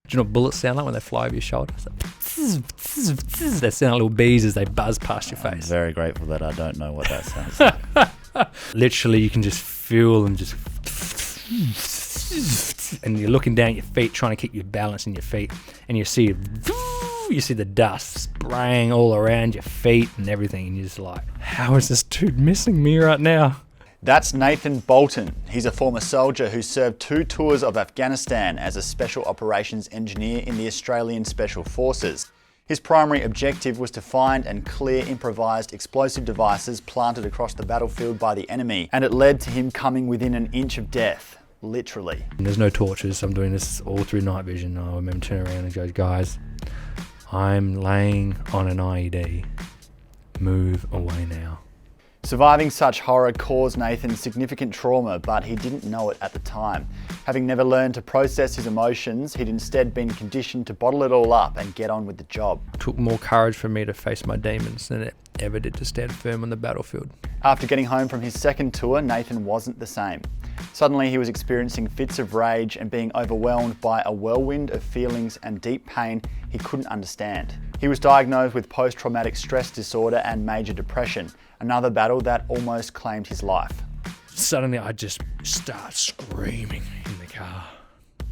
Do you know what bullets sound like when they fly over your shoulder? It's like, they sound like little bees as they buzz past your face. I'm very grateful that I don't know what that sounds like. Literally, you can just feel them just... And you're looking down at your feet, trying to keep your balance in your feet. And you see the dust spraying all around your feet and everything. And you're just like, how is this dude missing me right now? That's Nathan Bolton. He's a former soldier who served 2 tours of Afghanistan as a special operations engineer in the Australian Special Forces. His primary objective was to find and clear improvised explosive devices planted across the battlefield by the enemy, and it led to him coming within an inch of death, literally. There's no torches. I'm doing this all through night vision. I remember turning around and goes, guys, I'm laying on an IED. Move away now. Surviving such horror caused Nathan significant trauma, but he didn't know it at the time. Having never learned to process his emotions, he'd instead been conditioned to bottle it all up and get on with the job. It took more courage for me to face my demons than it ever did to stand firm on the battlefield. After getting home from his second tour, Nathan wasn't the same. Suddenly he was experiencing fits of rage and being overwhelmed by a whirlwind of feelings and deep pain he couldn't understand. He was diagnosed with post-traumatic stress disorder and major depression, another battle that almost claimed his life. Suddenly I just start screaming in the car.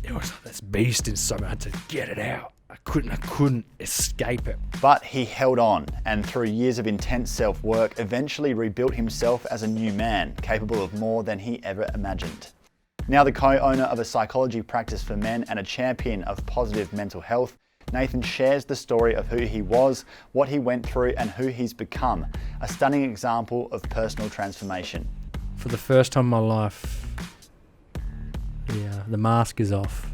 It was like this beast inside me. I had to get it out. I couldn't escape it. But he held on, and through years of intense self-work, eventually rebuilt himself as a new man, capable of more than he ever imagined. Now the co-owner of a psychology practice for men and a champion of positive mental health, Nathan shares the story of who he was, what he went through, and who he's become. A stunning example of personal transformation. For the first time in my life, the mask is off.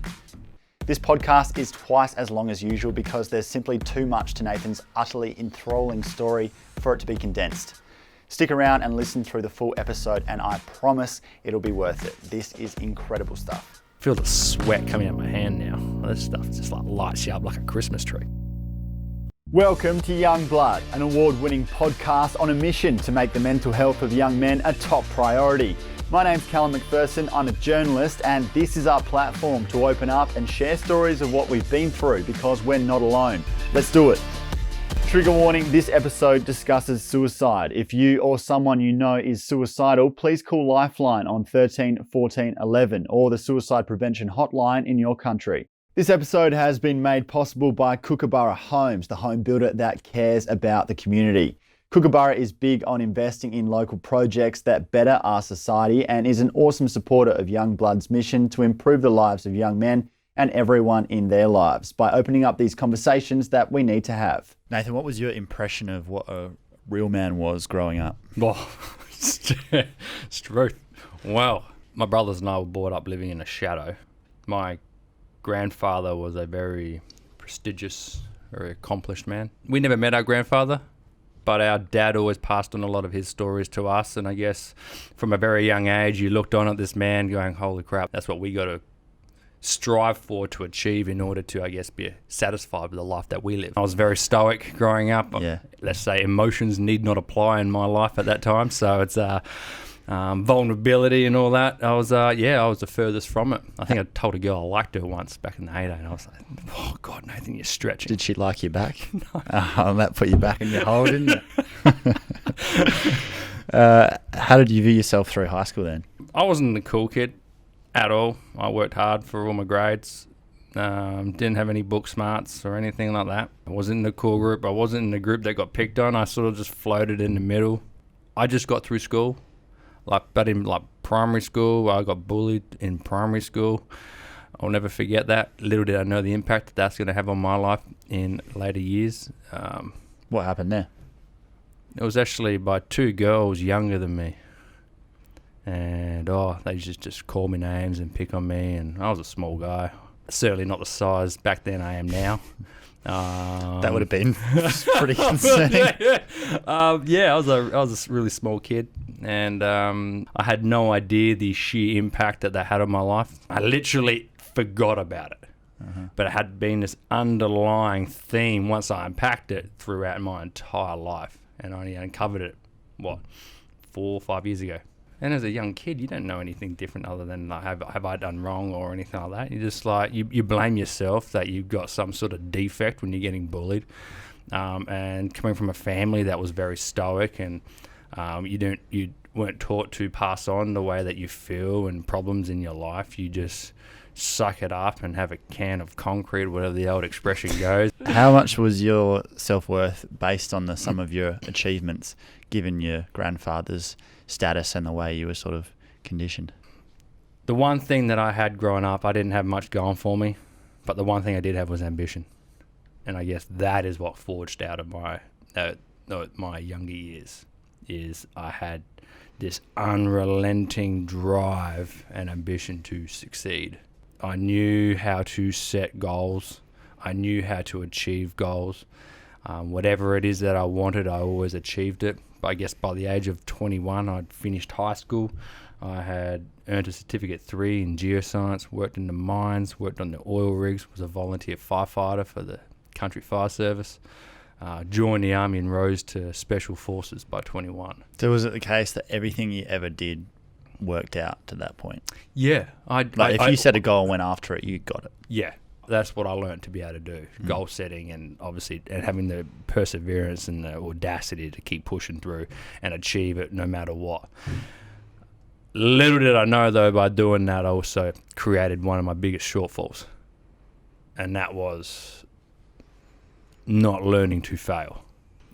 This podcast is twice as long as usual because there's simply too much to Nathan's utterly enthralling story for it to be condensed. Stick around and listen through the full episode, and I promise it'll be worth it. This is incredible stuff. I feel the sweat coming out my hand now. This stuff just like lights you up like a Christmas tree. Welcome to Young Blood, an award-winning podcast on a mission to make the mental health of young men a top priority. My name's Callum McPherson, I'm a journalist, and this is our platform to open up and share stories of what we've been through because we're not alone. Let's do it. Trigger warning, this episode discusses suicide. If you or someone you know is suicidal, please call Lifeline on 13 14 11 or the suicide prevention hotline in your country. This episode has been made possible by Kookaburra Homes, the home builder that cares about the community. Kookaburra is big on investing in local projects that better our society and is an awesome supporter of Young Blood's mission to improve the lives of young men and everyone in their lives by opening up these conversations that we need to have. Nathan, what was your impression of what a real man was growing up? Oh, it's truth. Well, my brothers and I were brought up living in a shadow. My grandfather was a very prestigious, very accomplished man. We never met our grandfather, but our dad always passed on a lot of his stories to us. And I guess from a very young age, you looked on at this man going, holy crap, that's what we got to strive for to achieve in order to, I guess, be satisfied with the life that we live. I was very stoic growing up. Yeah. Let's say emotions need not apply in my life at that time. So it's vulnerability and all that. I was the furthest from it. I think I told a girl I liked her once back in the heyday, and I was like, oh God, Nathan, you're stretching. Did she like you back? No. That put you back in your hole, didn't it? How did you view yourself through high school then? I wasn't the cool kid at all. I worked hard for all my grades. Didn't have any book smarts or anything like that. I wasn't in the cool group. I wasn't in the group that got picked on. I sort of just floated in the middle. I just got through school. But in primary school, I got bullied in primary school. I'll never forget that. Little did I know the impact that that's going to have on my life in later years. What happened there? It was actually by 2 girls younger than me. And they just call me names and pick on me, and I was a small guy. Certainly not the size back then I am now. That would have been pretty concerning. I was a really small kid, and I had no idea the sheer impact that had on my life. I literally forgot about it. But it had been this underlying theme once I unpacked it throughout my entire life, and I only uncovered it 4 or 5 years ago. And as a young kid, you don't know anything different other than like, have I done wrong or anything like that. You just like you blame yourself that you've got some sort of defect when you're getting bullied. And coming from a family that was very stoic, and you weren't taught to pass on the way that you feel and problems in your life. You just suck it up and have a can of concrete, whatever the old expression goes. How much was your self-worth based on the sum of your achievements, given your grandfather's status and the way you were sort of conditioned? The one thing that I had growing up, I didn't have much going for me, but the one thing I did have was ambition. And I guess that is what forged out of my younger years, is I had this unrelenting drive and ambition to succeed. I knew how to set goals. I knew how to achieve goals. Whatever it is that I wanted, I always achieved it. But I guess by the age of 21, I'd finished high school. I had earned a certificate 3 in geoscience, worked in the mines, worked on the oil rigs, was a volunteer firefighter for the Country Fire Service, joined the Army and rose to Special Forces by 21. So was it the case that everything you ever did worked out to that point? Yeah. If you set a goal and went after it, you got it. Yeah. That's what I learned to be able to do. Goal setting, and obviously and having the perseverance and the audacity to keep pushing through and achieve it no matter what. Little did I know, though, by doing that, I also created one of my biggest shortfalls. And that was not learning to fail.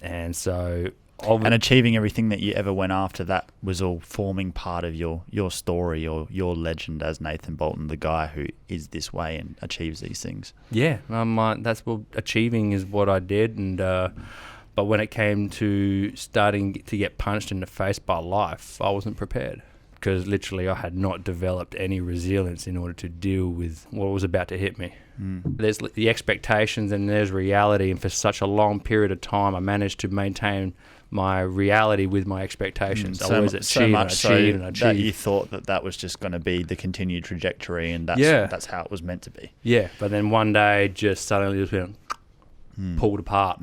And so... And achieving everything that you ever went after, that was all forming part of your story or your legend as Nathan Bolton, the guy who is this way and achieves these things. Yeah, that's what achieving is what I did. And but when it came to starting to get punched in the face by life, I wasn't prepared, because literally I had not developed any resilience in order to deal with what was about to hit me. There's the expectations and there's reality, and for such a long period of time I managed to maintain my reality with my expectations. I always achieve that you thought that was just going to be the continued trajectory, and that's how it was meant to be. Yeah, but then one day just suddenly just went pulled apart,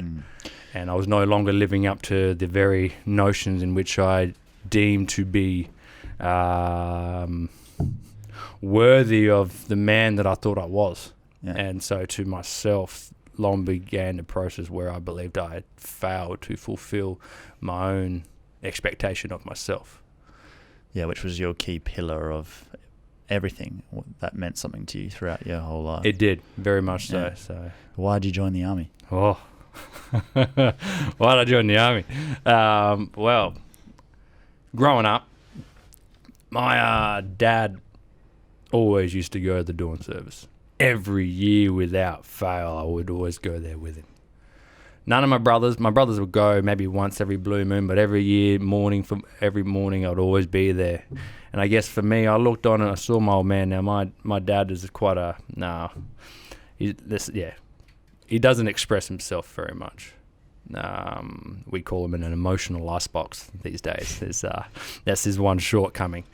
and I was no longer living up to the very notions in which I deemed to be worthy of the man that I thought I was. Yeah. And so to myself, long began the process where I believed I had failed to fulfill my own expectation of myself. Yeah, which was your key pillar of everything that meant something to you throughout your whole life. It did, very much so. Yeah. So, why did you join the army? Oh, why did I join the army? Well, growing up, my dad always used to go to the dawn service. Every year without fail, I would always go there with him. None of my brothers would go maybe once every blue moon, but every morning I'd always be there. And I guess for me, I looked on and I saw my old man. Now my dad is quite a he doesn't express himself very much. We call him an emotional icebox these days. That's his one shortcoming.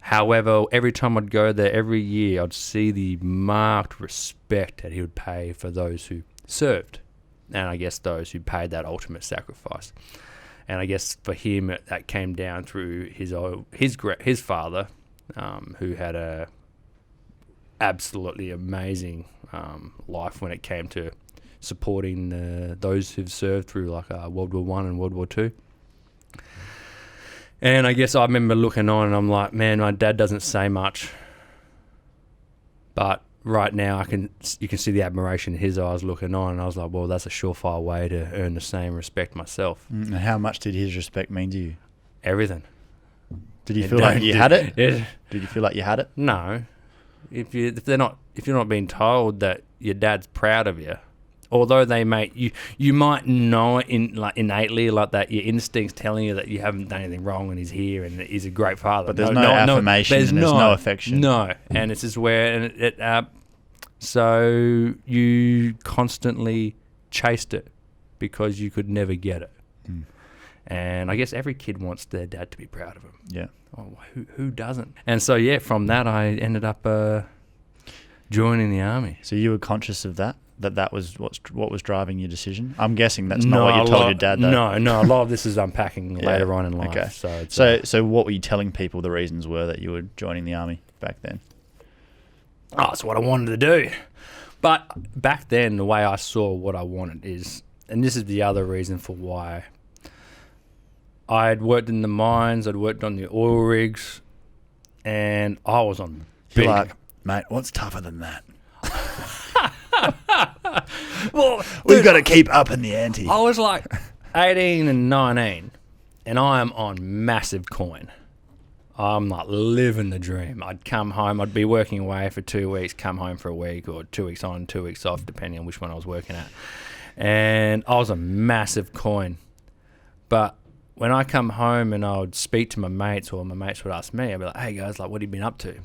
However, every time I'd go there, every year, I'd see the marked respect that he would pay for those who served, and I guess those who paid that ultimate sacrifice. And I guess for him, that came down through his father, who had a absolutely amazing life when it came to supporting those who've served through like World War I and World War II. And I guess I remember looking on and I'm like, man, my dad doesn't say much, but right now you can see the admiration in his eyes looking on, and I was like, well, that's a surefire way to earn the same respect myself. And how much did his respect mean to you? Everything. Did you feel like you had it? Yeah. Did you feel like you had it? No. If you're not being told that your dad's proud of you, although you might know it innately, like that your instincts telling you that you haven't done anything wrong and he's here and he's a great father. But there's no affirmation, there's no affection. No, and it's just where so you constantly chased it because you could never get it. And I guess every kid wants their dad to be proud of him. Yeah. Oh, who doesn't? And so from that I ended up joining the army. So you were conscious of that that was what was driving your decision? I'm guessing that's not what you told your dad, though. No, a lot of this is unpacking later on in life. Okay. So what were you telling people the reasons were that you were joining the army back then? Oh, it's what I wanted to do. But back then, the way I saw what I wanted is, and this is the other reason for why, I had worked in the mines, I'd worked on the oil rigs, and I was on big. You're like, mate, what's tougher than that? Well, we've got to keep up in the ante. I was like 18 and 19, and I am on massive coin. I'm like living the dream. I'd come home, I'd be working away for 2 weeks, come home for a week, or 2 weeks on, 2 weeks off, depending on which one I was working at. And I was a massive coin. But when I come home and I would speak to my mates, or my mates would ask me, I'd be like, hey guys, like, what have you been up to?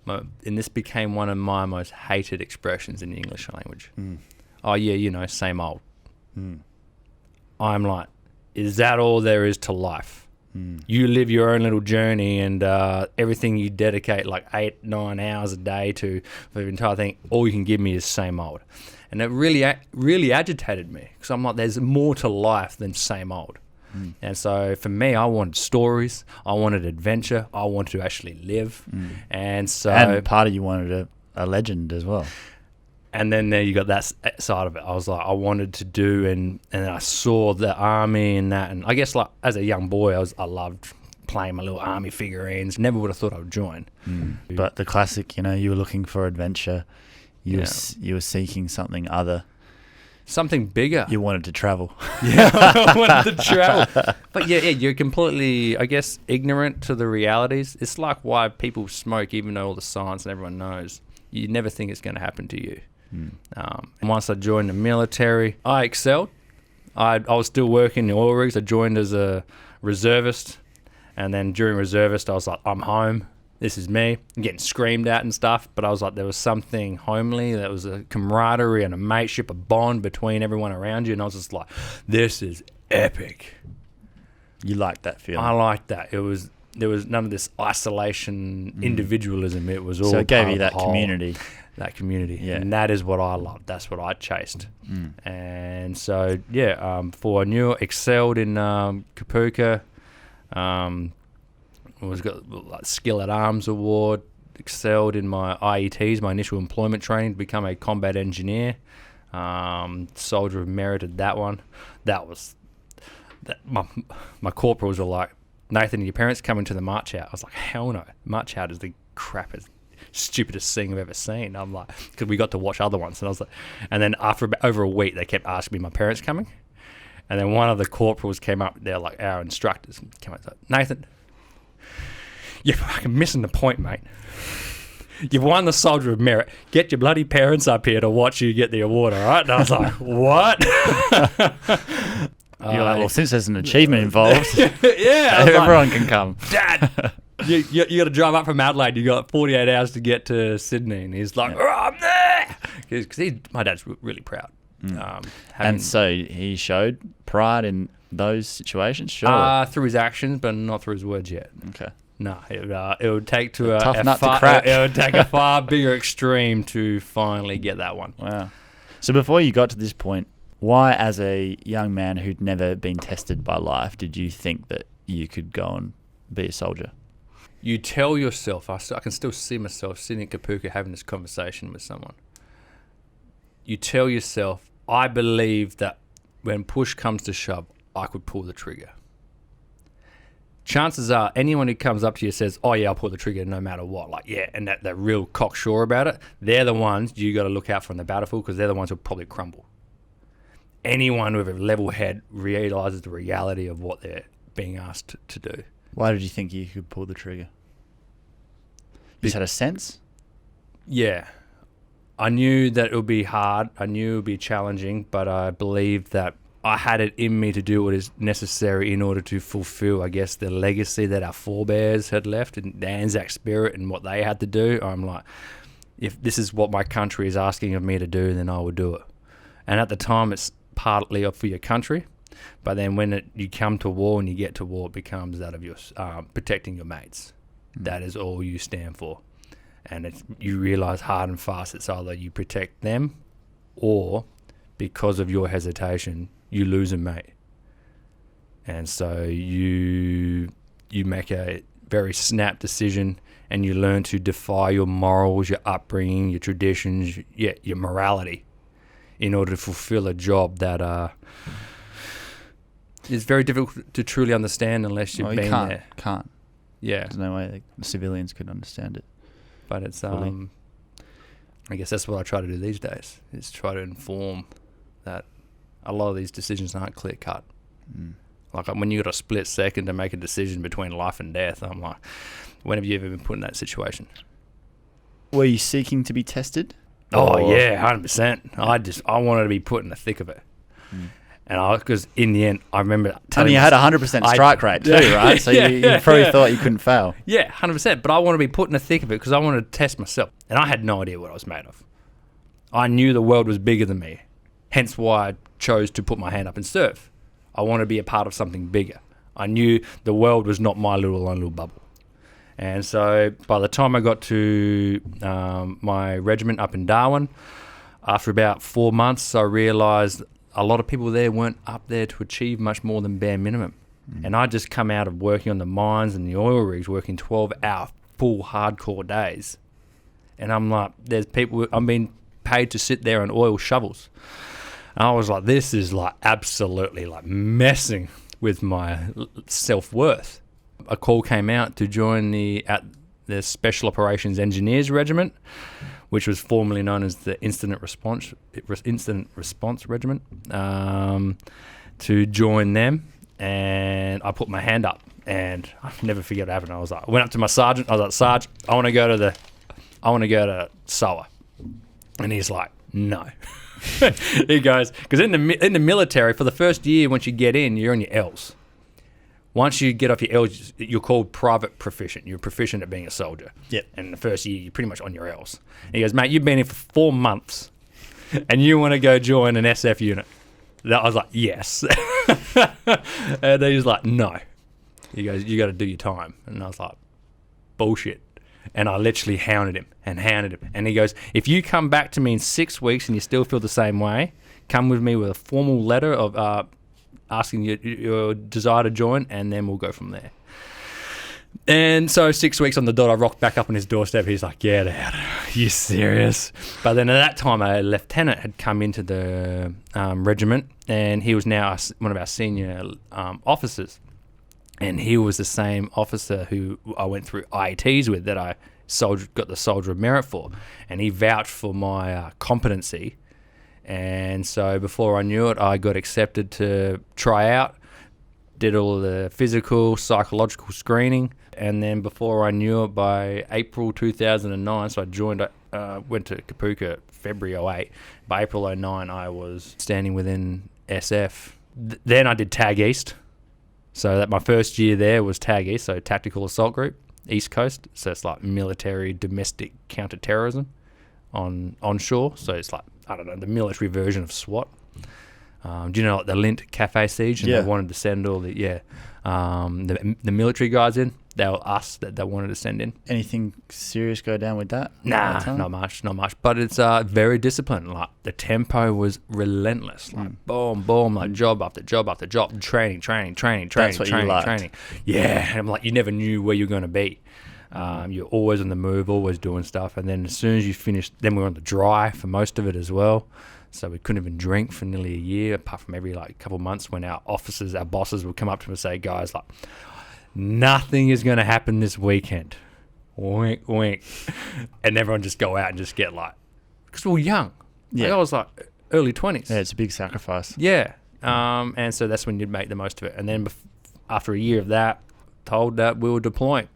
And this became one of my most hated expressions in the English language. Oh yeah, same old. I'm like, is that all there is to life? You live your own little journey, and everything you dedicate like 8-9 hours a day to for the entire thing, all you can give me is same old. And it really agitated me, because I'm like, there's more to life than same old. And so for me, I wanted stories, I wanted adventure, I wanted to actually live. And part of you wanted a legend as well. And then there you got that side of it. I was like, I wanted to do, and I saw the army and that. And I guess like as a young boy, I loved playing my little army figurines. Never would have thought I would join. But the classic, you were looking for adventure. You were seeking something other. Something bigger. You wanted to travel. Yeah, I wanted to travel. But yeah, you're completely, I guess, ignorant to the realities. It's like why people smoke, even though all the science and everyone knows. You never think it's going to happen to you. And once I joined the military, I excelled. I was still working in the oil rigs. I joined as a reservist. And then during reservist, I was like, I'm home. This is me. I'm getting screamed at and stuff. But I was like, there was something homely. There was a camaraderie and a mateship, a bond between everyone around you. And I was just like, this is epic. You liked that feeling? I liked that. There was none of this isolation, individualism. It was all so it gave you that community. That community. Yeah. And that is what I loved. That's what I chased. And so, for New excelled in Kapuka. Was got like Skill at Arms Award, excelled in my IETs, my initial employment training to become a combat engineer. Soldier of Merit at that one. My corporals were like, Nathan, are your parents coming to the march out? I was like, hell no. March out is the crappiest, stupidest thing I've ever seen. I'm like, because we got to watch other ones. And I was like, and then after over a week, they kept asking me, my parents coming? And then one of the corporals came up, they're like our instructors, came up and said, Nathan, you're fucking missing the point, mate. You've won the Soldier of Merit. Get your bloody parents up here to watch you get the award, all right? And I was like, what? You're like, well, since there's an achievement involved, everyone can come. Dad, you got to drive up from Adelaide. You got 48 hours to get to Sydney. And he's like, I'm there. Because my dad's really proud. And so he showed pride in those situations, sure. Through his actions, but not through his words yet. Okay. No, it would take to tough nut to crack. It would take a far bigger extreme to finally get that one. Wow. So before you got to this point, why, as a young man who'd never been tested by life, did you think that you could go and be a soldier? You tell yourself, I can still see myself sitting in Kapuka having this conversation with someone. You tell yourself, I believe that when push comes to shove, I could pull the trigger. Chances are anyone who comes up to you says, oh yeah, I'll pull the trigger no matter what, like yeah, and they're real cocksure about it, they're the ones you got to look out for on the battlefield, because they're the ones who'll probably crumble. Anyone with a level head realises the reality of what they're being asked to do. Why did you think you could pull the trigger? You just had a sense? Yeah. I knew that it would be hard. I knew it would be challenging, but I believed that I had it in me to do what is necessary in order to fulfill, I guess, the legacy that our forebears had left and the Anzac spirit and what they had to do. I'm like, if this is what my country is asking of me to do, then I will do it. And at the time, it's partly for your country, but then when you come to war and you get to war, it becomes that of your protecting your mates. That is all you stand for. And you realise hard and fast it's either you protect them or because of your hesitation, you lose a mate. And so you make a very snap decision, and you learn to defy your morals, your upbringing, your traditions, your morality, in order to fulfill a job that is very difficult to truly understand unless you've been there. Can't. Yeah. There's no way the civilians could understand it. But it's fully. I guess that's what I try to do these days, is try to inform that a lot of these decisions aren't clear cut. Like when you got a split second to make a decision between life and death, I'm like, when have you ever been put in that situation? Were you seeking to be tested? Oh yeah, 100%. I wanted to be put in the thick of it. And because in the end, I remember And you had 100% strike rate too, right? So you probably thought you couldn't fail. Yeah, 100%. But I want to be put in the thick of it because I wanted to test myself. And I had no idea what I was made of. I knew the world was bigger than me. Hence why I chose to put my hand up and serve. I want to be a part of something bigger. I knew the world was not my own little bubble. And so by the time I got to my regiment up in Darwin, after about 4 months, I realised a lot of people there weren't up there to achieve much more than bare minimum. And I just come out of working on the mines and the oil rigs, working 12-hour full hardcore days. And I'm like, there's people, I'm being paid to sit there on oil shovels. And I was like, this is like absolutely like messing with my self-worth. A call came out to join the Special Operations Engineers Regiment, which was formerly known as the Incident Response Regiment, to join them. And I put my hand up, and I'll never forget what happened. I went up to my sergeant. I was like, Sarge, I want to go to SOA. And he's like, no. He goes, because in the military, for the first year, once you get in, you're on your L's. Once you get off your L's, you're called private proficient. You're proficient at being a soldier. Yep. And the first year, you're pretty much on your L's. And he goes, mate, you've been here for 4 months, and you want to go join an SF unit. I was like, yes. And he's like, no. He goes, you got to do your time. And I was like, bullshit. And I literally hounded him. And he goes, if you come back to me in 6 weeks and you still feel the same way, come with me with a formal letter of asking your desire to join, and then we'll go from there. And so 6 weeks on the dot, I rocked back up on his doorstep. He's like, get out. Are you serious? But then at that time, a lieutenant had come into the regiment, and he was now one of our senior officers. And he was the same officer who I went through IETs with, that I got the Soldier of Merit for. And he vouched for my competency. And so before I knew it, I got accepted to try out, did all the physical, psychological screening. And then before I knew it, by April 2009, so I joined, went to Kapuka February 08. By April 09, I was standing within SF. Then I did TAG East. So that my first year there was TAG East, so Tactical Assault Group, East Coast. So it's like military domestic counter-terrorism onshore. So it's like, I don't know, the military version of SWAT. Do you know like the Lint Cafe siege? And they wanted to send all the military guys in. They were us that they wanted to send in. Anything serious go down with that? Nah, not much. But it's very disciplined. Like the tempo was relentless. Like boom, boom, like job after job after job, training. That's what you liked. Yeah, and I'm like, you never knew where you're going to be. You're always on the move, always doing stuff. And then as soon as you finished, then we were on the dry for most of it as well. So we couldn't even drink for nearly a year, apart from every like couple of months when our bosses would come up to us and say, guys, like, nothing is going to happen this weekend. Wink, wink. And everyone just go out and just get like, because we were young. Yeah. Like, I was like early 20s. Yeah, it's a big sacrifice. Yeah. And so that's when you'd make the most of it. And then after a year of that, told that we were deploying.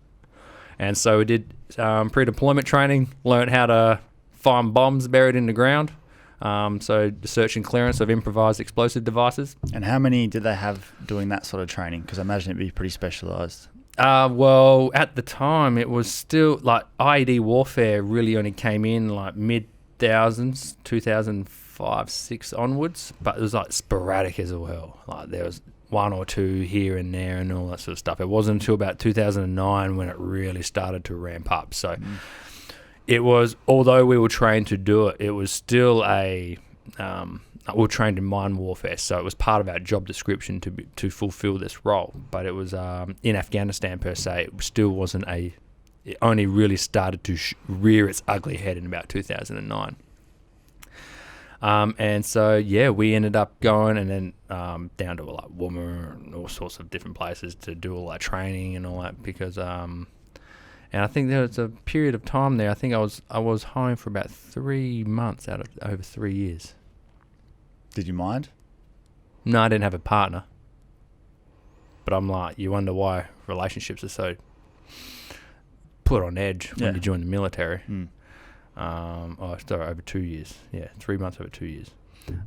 And so we did pre-deployment training, learned how to find bombs buried in the ground. So the search and clearance of improvised explosive devices. And how many did they have doing that sort of training? Because I imagine it'd be pretty specialised. Well, at the time, it was still like IED warfare really only came in like mid-thousands, 2005, 6 onwards. But it was like sporadic as well. Like there was one or two here and there and all that sort of stuff. It wasn't until about 2009 when it really started to ramp up. So it was, although we were trained to do it, it was still a we were trained in mine warfare, so it was part of our job description to fulfill this role. But it was in Afghanistan per se. It still wasn't It only really started to rear its ugly head in about 2009. And so we ended up going and then down to like Woomera and all sorts of different places to do all that training and all that because and I think there was a period of time there. I think I was home for about 3 months out of over 3 years. Did you mind? No, I didn't have a partner. But I'm like, you wonder why relationships are so put on edge when you join the military. Over 2 years. 3 months over 2 years.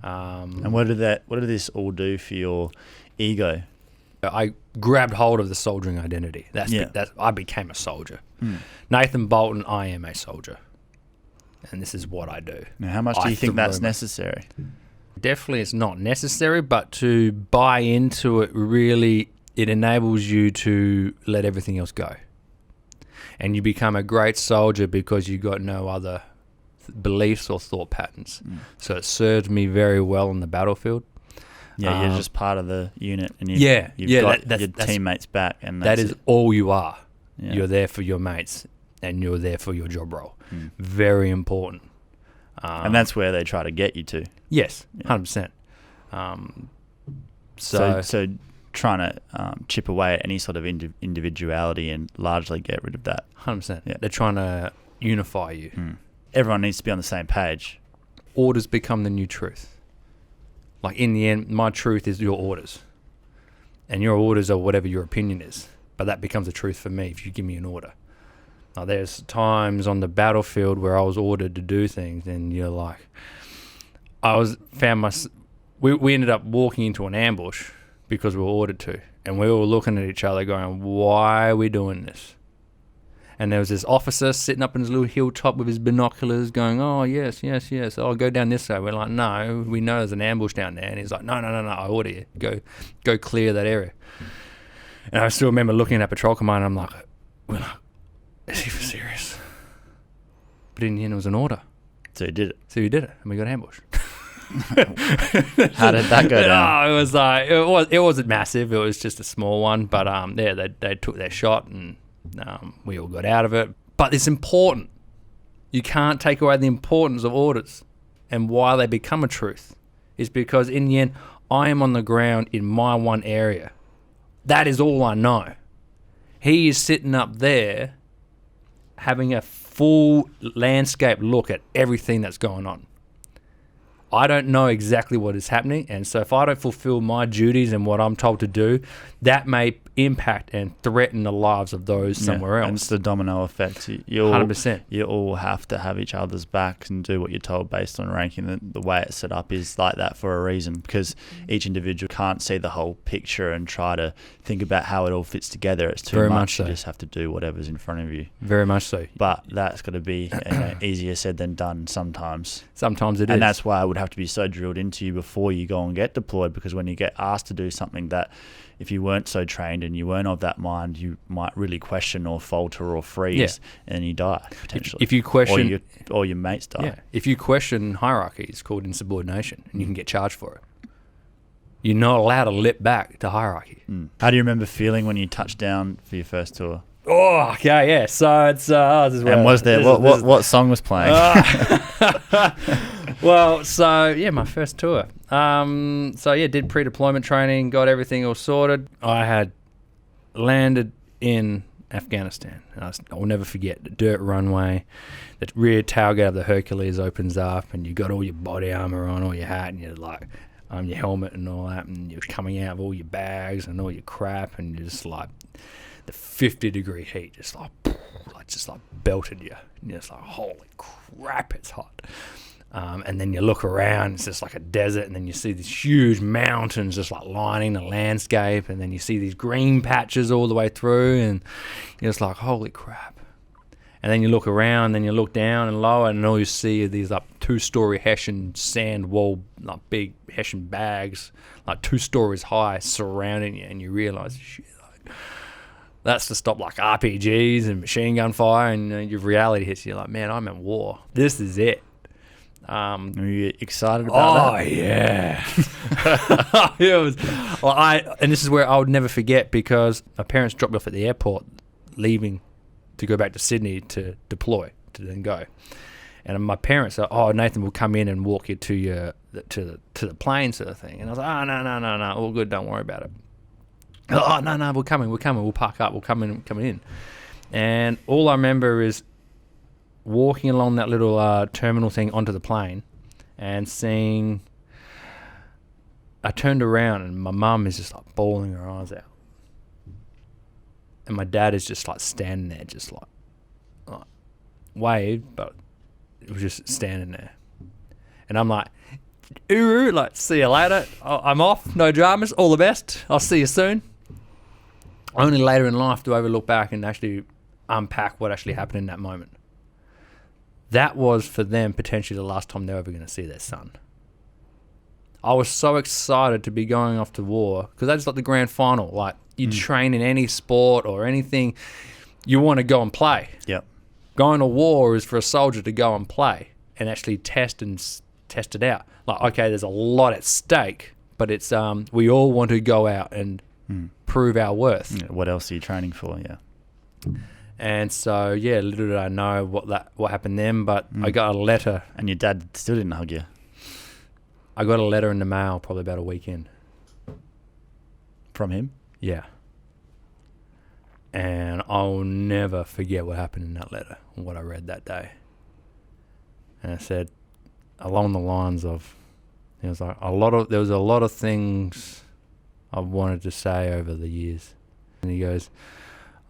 And what did this all do for your ego? I grabbed hold of the soldiering identity. I became a soldier. Nathan Bolton, I am a soldier. And this is what I do. Now, how much do you think that's necessary? Definitely it's not necessary, but to buy into it, really, it enables you to let everything else go. And you become a great soldier because you got no other beliefs or thought patterns. So it served me very well on the battlefield. Yeah, you're just part of the unit, and you've got your teammates back, and that is all you are. Yeah. You're there for your mates, and you're there for your job role. Very important. And that's where they try to get you to. Yes, 100%. So trying to chip away at any sort of individuality and largely get rid of that. 100%. Yeah. They're trying to unify you. Everyone needs to be on the same page. Orders become the new truth. Like in the end, my truth is your orders. And your orders are whatever your opinion is. But that becomes a truth for me if you give me an order. Now, there's times on the battlefield where I was ordered to do things and you're like, we ended up walking into an ambush because we were ordered to. And we were looking at each other going, why are we doing this? And there was this officer sitting up in his little hilltop with his binoculars going, oh, yes. I'll go down this way. We're like, no, we know there's an ambush down there. And he's like, no, I order you. Go clear that area. And I still remember looking at Patrol Command and I'm like, is he for serious? But in the end, it was an order. So he did it. And we got ambushed. How did that go down? It was like, it wasn't massive. It was just a small one. But they took their shot and we all got out of it. But it's important. You can't take away the importance of orders and why they become a truth. Is because in the end, I am on the ground in my one area. That is all I know. He is sitting up there having a full landscape look at everything that's going on. I don't know exactly what is happening, and so if I don't fulfill my duties and what I'm told to do, that may impact and threaten the lives of those somewhere else. And it's the domino effect. 100%. You all have to have each other's backs and do what you're told based on ranking. The way it's set up is like that for a reason, because each individual can't see the whole picture and try to think about how it all fits together. It's too much. You just have to do whatever's in front of you. Very much so. But that's got to be easier said than done sometimes. Sometimes it is. And that's why I would have to be so drilled into you before you go and get deployed, because when you get asked to do something that if you weren't so trained and you weren't of that mind, you might really question or falter or freeze, and you die potentially. If you question, or your mates die. Yeah. If you question hierarchy, it's called insubordination, and you can get charged for it. You're not allowed to lip back to hierarchy. How do you remember feeling when you touched down for your first tour? Oh, okay, yeah. So it's and was there what song was playing? Well, so my first tour. Did pre-deployment training, got everything all sorted. I had landed in Afghanistan. I'll never forget the dirt runway. The rear tailgate of the Hercules opens up, and you got all your body armor on, all your hat, and you're like, your helmet and all that, and you're coming out of all your bags and all your crap, and you're just like, the 50-degree heat just belted you. And you're just like, holy crap, it's hot. And then you look around, it's just like a desert, and then you see these huge mountains just like lining the landscape, and then you see these green patches all the way through, and you're just like, holy crap. And then you look around, then you look down and lower, and all you see are these like 2-story Hessian sand wall, like big Hessian bags, like 2 stories high surrounding you, and you realize, shit, that's to stop like RPGs and machine gun fire, and your reality hits you like, man, I'm at war. This is it. Were you excited about that? Oh, yeah. It was, and this is where I would never forget, because my parents dropped me off at the airport, leaving to go back to Sydney to deploy, to then go. And my parents said, "Oh, Nathan will come in and walk you to the plane," sort of thing. And I was like, "Oh, no, all good, don't worry about it." "Oh, no, we're coming, we'll park up, we'll coming in." And all I remember is walking along that little terminal thing onto the plane and seeing, I turned around and my mum is just like bawling her eyes out. And my dad is just like standing there, just like waved, but it was just standing there. And I'm like, "Uru, like, see you later. I'm off, no dramas, all the best. I'll see you soon." Only later in life do I ever look back and actually unpack what actually happened in that moment. That was, for them, potentially the last time they're ever going to see their son. I was so excited to be going off to war, because that's like the grand final. Like, you train in any sport or anything, you want to go and play. Yep. Going to war is for a soldier to go and play and actually test it out. Like, okay, there's a lot at stake, but it's we all want to go out and prove our worth. Yeah, what else are you training for? Yeah. And so, yeah, little did I know what happened then, but I got a letter. And your dad still didn't hug you? I got a letter in the mail probably about a week in. From him? Yeah. And I'll never forget what happened in that letter and what I read that day. And it said, along the lines of, it was like there was a lot of things I've wanted to say over the years. And he goes,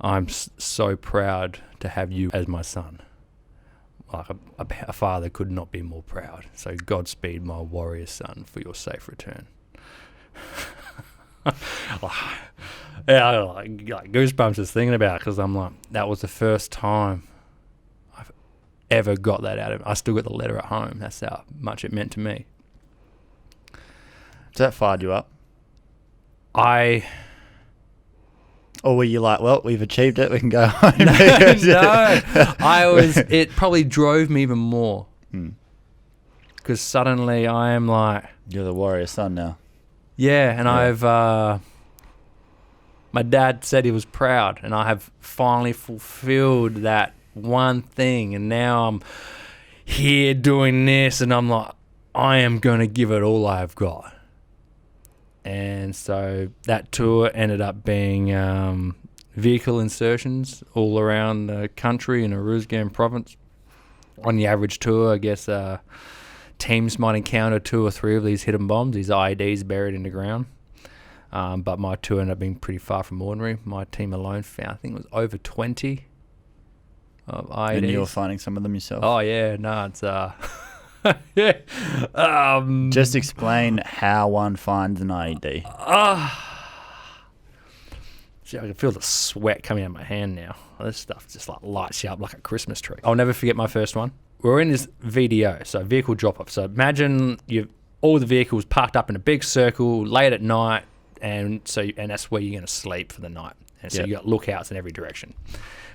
"I'm so proud to have you as my son. Like a father could not be more proud. So Godspeed, my warrior son, for your safe return." Yeah, I like goosebumps just thinking about it, because I'm like, that was the first time I've ever got that out of him. I still got the letter at home. That's how much it meant to me. So that fired you up? Or were you like, well, we've achieved it, we can go home? No. It probably drove me even more. Because suddenly I am like... You're the warrior son now. Yeah, and I've... my dad said he was proud, and I have finally fulfilled that one thing, and now I'm here doing this, and I'm like, I am going to give it all I've got. And so that tour ended up being vehicle insertions all around the country in Uruzgan province. On the average tour, I guess teams might encounter 2 or 3 of these hidden bombs, these IEDs buried in the ground. But my tour ended up being pretty far from ordinary. My team alone found, I think it was over 20 of IEDs. And you were finding some of them yourself? Oh, yeah. No, it's... yeah. Just explain how one finds an IED. See, I can feel the sweat coming out of my hand now. This stuff just like lights you up like a Christmas tree. I'll never forget my first one. We're in this VDO, so vehicle drop-off. So imagine all the vehicles parked up in a big circle late at night, and that's where you're going to sleep for the night. And so you got lookouts in every direction.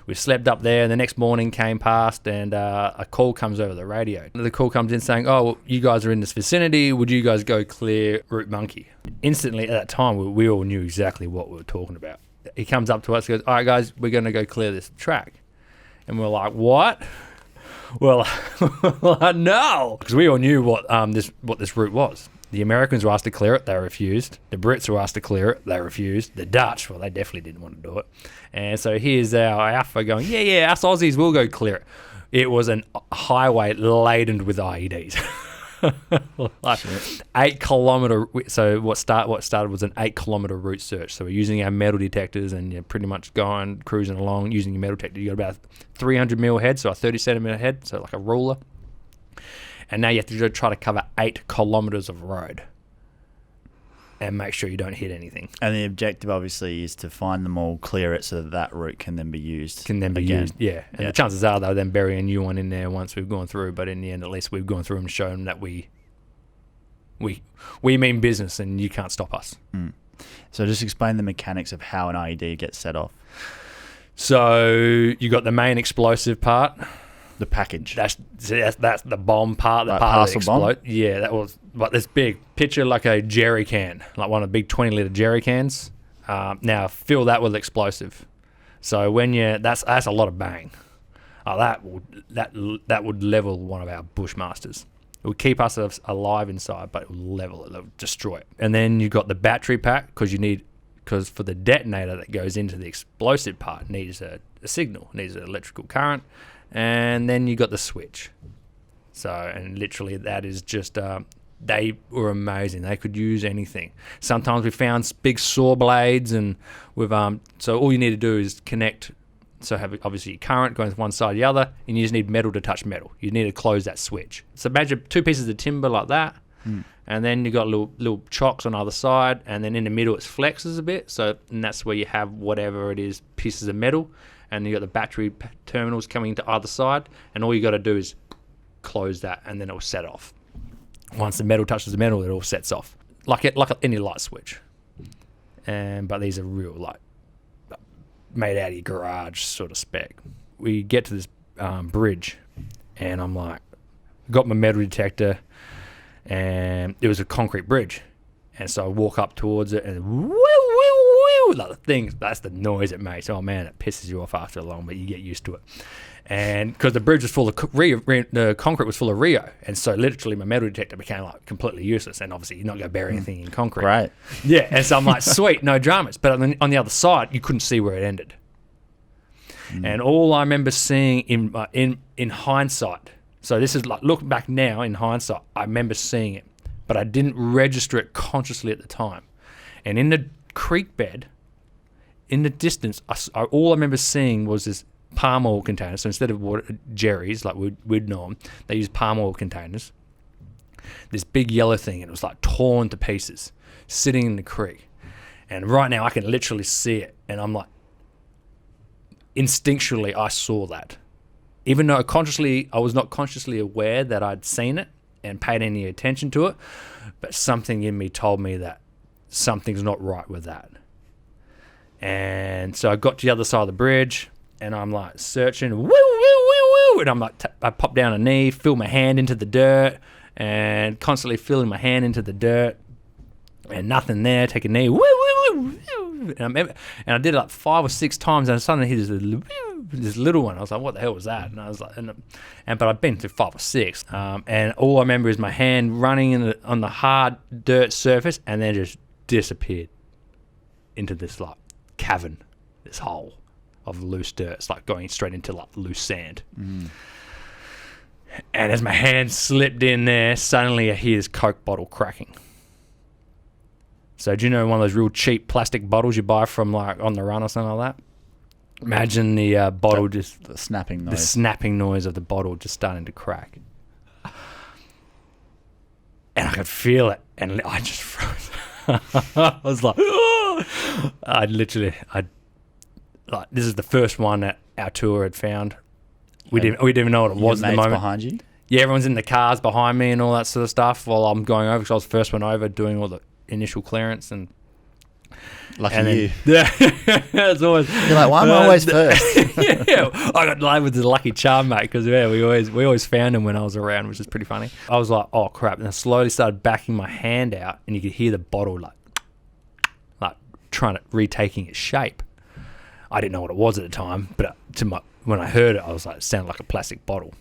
We slept up there, and the next morning came past, and a call comes over the radio. The call comes in saying, "Oh, well, you guys are in this vicinity. Would you guys go clear Route Monkey?" Instantly, at that time, we all knew exactly what we were talking about. He comes up to us and goes, "All right, guys, we're going to go clear this track." And we're like, "What?" Well, no, because we all knew what this route was. The Americans were asked to clear it, they refused. The Brits were asked to clear it, they refused. The Dutch, well, they definitely didn't want to do it. And so here's our alpha going, yeah, us Aussies will go clear it. It was a highway laden with IEDs. Like 8 kilometre. So what started was an 8 kilometre route search. So we're using our metal detectors, and you're pretty much cruising along using your metal detector. You got about a 300 mil head, so a 30 centimetre head, so like a ruler. And now you have to try to cover 8 kilometres of road and make sure you don't hit anything. And the objective, obviously, is to find them all, clear it, so that route can then be used. Yeah. And the chances are they'll then bury a new one in there once we've gone through. But in the end, at least we've gone through and shown that we mean business, and you can't stop us. So just explain the mechanics of how an IED gets set off. So you got the main explosive part, The package. That's the bomb part, the Like part that parcel bomb? explode. Yeah, that was like this big picture, like a jerry can, like one of the big 20-liter jerry cans. Now fill that with explosive. So when that's a lot of bang. That would level one of our bushmasters. It would keep us alive inside, but it would level it, it would destroy it. And then you got the battery pack because for the detonator that goes into the explosive part, it needs a signal, it needs an electrical current. And then you got the switch. So, and literally that is just, they were amazing. They could use anything. Sometimes we found big saw blades, and so all you need to do is connect. So have obviously your current going from one side to the other, and you just need metal to touch metal. You need to close that switch. So imagine 2 pieces of timber like that, and then you got little chocks on either side, and then in the middle it flexes a bit. So and that's where you have whatever it is, pieces of metal. And you got the battery terminals coming to either side, and all you got to do is close that, and then it will set off. Once the metal touches the metal, it all sets off, like any light switch. But these are real, like made out of your garage sort of spec. We get to this bridge, and I'm like, got my metal detector, and it was a concrete bridge, and so I walk up towards it, and like the thing, that's the noise it makes. Oh man, it pisses you off after long, but you get used to it. And because the bridge was full of the concrete was full of Rio, and so literally my metal detector became like completely useless. And obviously you're not going to bury anything in concrete. Right. Yeah, and so I'm like, sweet, no dramas. But on the other side, you couldn't see where it ended. And all I remember seeing in hindsight, so this is like looking back now in hindsight, I remember seeing it, but I didn't register it consciously at the time. And in the creek bed, in the distance, all I remember seeing was this palm oil container. So instead of jerry's, like we'd know them, they use palm oil containers. This big yellow thing, and it was like torn to pieces, sitting in the creek. And right now I can literally see it, and I'm like, instinctually I saw that. Even though I was not consciously aware that I'd seen it and paid any attention to it, but something in me told me that something's not right with that. And so I got to the other side of the bridge, and I'm like searching, woo, woo, woo, woo, and I'm like, I pop down a knee, feel my hand into the dirt, and constantly feeling my hand into the dirt, and nothing there. Take a knee, woo, woo, woo, woo, and I did it like 5 or 6 times, and suddenly he did this little one. I was like, what the hell was that? And I was like, but I've been to 5 or 6, and all I remember is my hand running on the hard dirt surface, and then just disappeared into this like cavern, this hole of loose dirt. It's like going straight into like loose sand. And as my hand slipped in there, suddenly I hear this Coke bottle cracking. So do you know one of those real cheap plastic bottles you buy from like On the Run or something like that? Imagine the bottle the snapping noise. The snapping noise of the bottle just starting to crack. And I could feel it, and I just froze. I was like, oh! This is the first one that our tour had found. We didn't even know what it was at the moment. Behind you? Yeah, everyone's in the cars behind me and all that sort of stuff while I'm going over, because I was the first one over doing all the initial clearance. And you. Yeah, it's always. You're like, why am I always first? Yeah, I got labelled with the lucky charm, mate, because yeah, we always found him when I was around, which is pretty funny. I was like, oh crap, and I slowly started backing my hand out, and you could hear the bottle like trying to retaking its shape. I didn't know what it was at the time, but when I heard it, I was like, it sounded like a plastic bottle.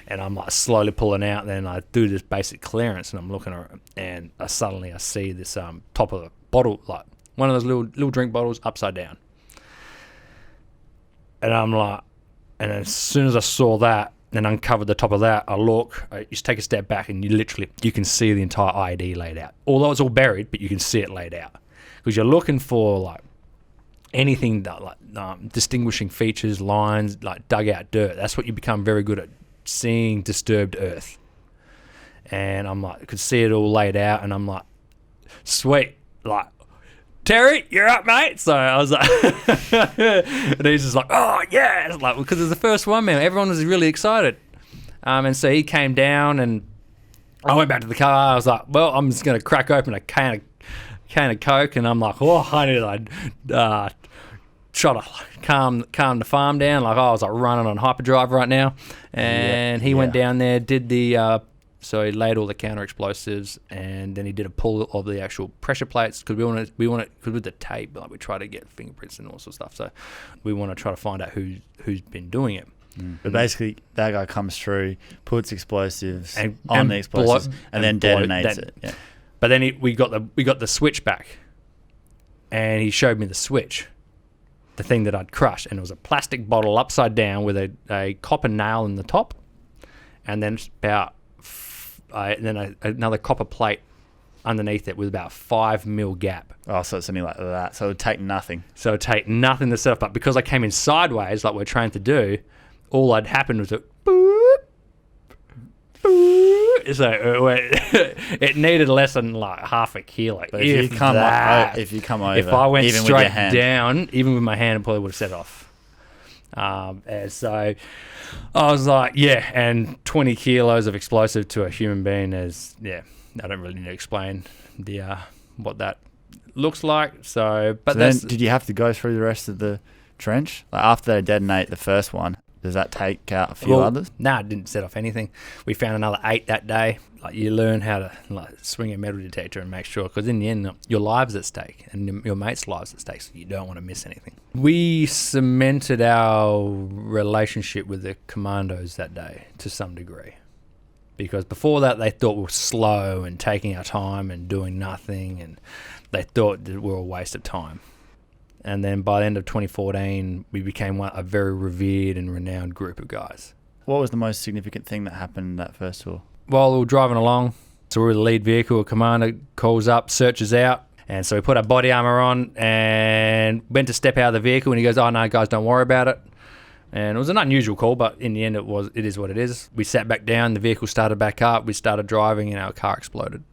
And I'm like slowly pulling out, and then I do this basic clearance, and I'm looking around, and suddenly I see this top of the bottle, like one of those little drink bottles upside down. And I'm like, and as soon as I saw that and uncovered the top of that, I just take a step back, and you can see the entire Ied laid out. Although it's all buried, but you can see it laid out. Because you're looking for like anything that, like distinguishing features, lines, like dug out dirt. That's what you become very good at, seeing disturbed earth. And I'm like, I could see it all laid out, and I'm like, sweet, like, Terry, you're up, mate. So I was like, and he's just like, oh yeah, it's like, because it's the first one, man. Everyone was really excited. And so he came down, and I went back to the car. I was like, well, I'm just gonna crack open a can of Coke, and I'm like, oh, I need like try to calm the farm down. Like, I was like running on hyperdrive right now. And he went down there, did the... so he laid all the counter explosives, and then he did a pull of the actual pressure plates, because we want it, because with the tape, like, we try to get fingerprints and all sorts of stuff. So we want to try to find out who's been doing it. But basically, that guy comes through, puts explosives on the explosives, and then detonates it. Yeah. But then we got the switch back, and he showed me the switch, the thing that I'd crushed, and it was a plastic bottle upside down with a copper nail in the top, and then another copper plate underneath it with about 5 mil gap. Oh, so it's something like that. So it would take nothing. So it would take nothing to set up. But because I came in sideways, like we're trained to do, all that happened was a boop, boop. So it needed less than like half a kilo. But if you come over, if I went even straight with your hand down, even with my hand, it probably would have set off. And so I was like, and 20 kilos of explosive to a human being is, I don't really need to explain what that looks like. So then did you have to go through the rest of the trench? Like, after they detonate the first one, does that take out a few others? No, it didn't set off anything. We found another 8 that day. Like, you learn how to swing a metal detector and make sure, because in the end, your live's at stake and your mate's live's at stake, so you don't want to miss anything. We cemented our relationship with the commandos that day to some degree, because before that, they thought we were slow and taking our time and doing nothing, and they thought that we were a waste of time. And then by the end of 2014, we became a very revered and renowned group of guys. What was the most significant thing that happened that first tour? While we were driving along, so we were the lead vehicle, a commander calls up, searches out, and so we put our body armour on and went to step out of the vehicle, and he goes, "Oh no, guys, don't worry about it." And it was an unusual call, but in the end, it is what it is. We sat back down, the vehicle started back up, we started driving, and our car exploded.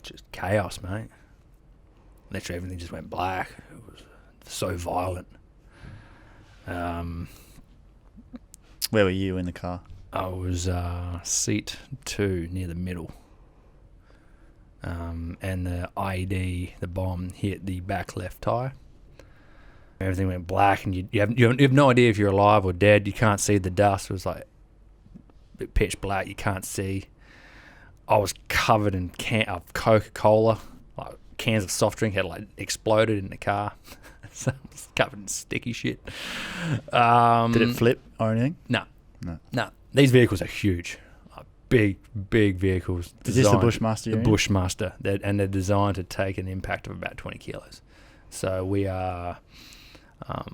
Just chaos, mate. Literally everything just went black. It was so violent. Where were you in the car? I was seat 2 near the middle. And the IED, the bomb, hit the back left tyre. Everything went black, and you have no idea if you're alive or dead. You can't see the dust. It was like pitch black. You can't see. I was covered in of Coca-Cola. Like, cans of soft drink had exploded in the car. So I was covered in sticky shit. Did it flip or anything? No. These vehicles are huge. Big vehicles. Is this the Bushmaster? The Bushmaster. And they're designed to take an impact of about 20 kilos. So we are...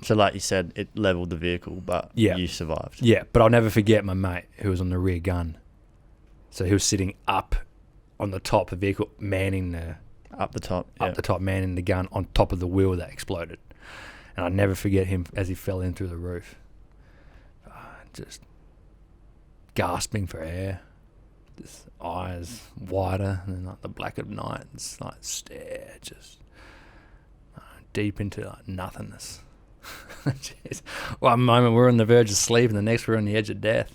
so like you said, it leveled the vehicle, but you survived. Yeah, but I'll never forget my mate who was on the rear gun. So he was sitting up on the top of the vehicle, manning the... Up the top, manning the gun on top of the wheel that exploded. And I'll never forget him as he fell in through the roof. Just gasping for air. Just eyes wider than like the black of night. It's like stare, just deep into nothingness. Jeez. One moment we're on the verge of sleep, and the next we're on the edge of death.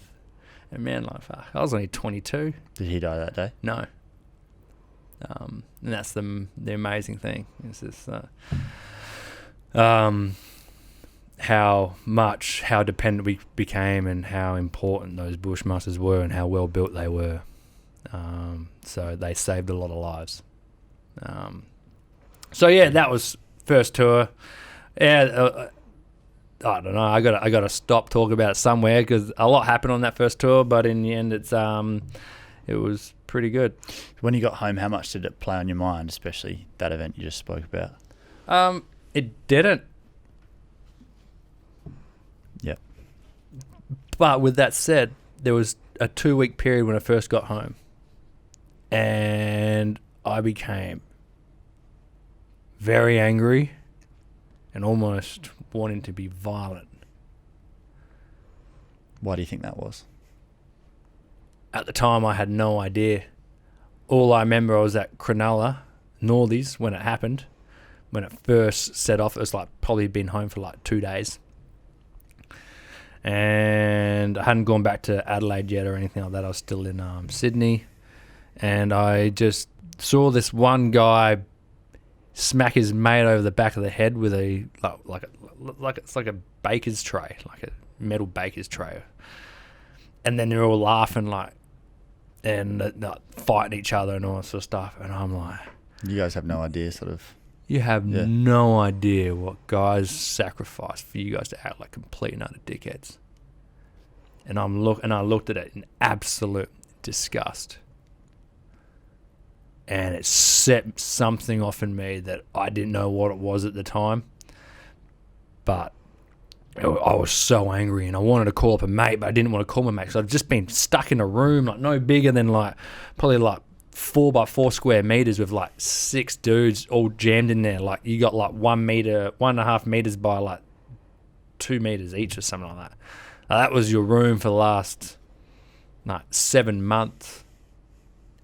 And man, fuck, I was only 22. Did he die that day? No. And that's the amazing thing. Is this how dependent we became, and how important those Bushmasters were, and how well built they were. So they saved a lot of lives. That was first tour. I don't know. I got to stop talking about it somewhere, because a lot happened on that first tour. But in the end, it was pretty good. When you got home, how much did it play on your mind, especially that event you just spoke about? It didn't. Yep. But with that said, there was a 2-week period when I first got home, and I became very angry and almost wanting to be violent. Why do you think that was? At the time, I had no idea. All I remember, I was at Cronulla, Northies, when it happened. When it first set off, it was probably been home for 2 days. And I hadn't gone back to Adelaide yet or anything like that. I was still in Sydney. And I just saw this one guy smack his mate over the back of the head with a it's like a baker's tray, like a metal baker's tray, and then they're all laughing and fighting each other and all that sort of stuff. And I'm like, you guys have no idea, sort of. You have no idea what guys sacrifice for you guys to act like complete and utter dickheads. And I looked at it in absolute disgust. And it set something off in me that I didn't know what it was at the time. But I was so angry, and I wanted to call up a mate, but I didn't want to call my mate. So I've just been stuck in a room, no bigger than probably 4 by 4 square meters with 6 dudes all jammed in there. You got 1.5 meters by 2 meters each or something like that. That was your room for the last 7 months,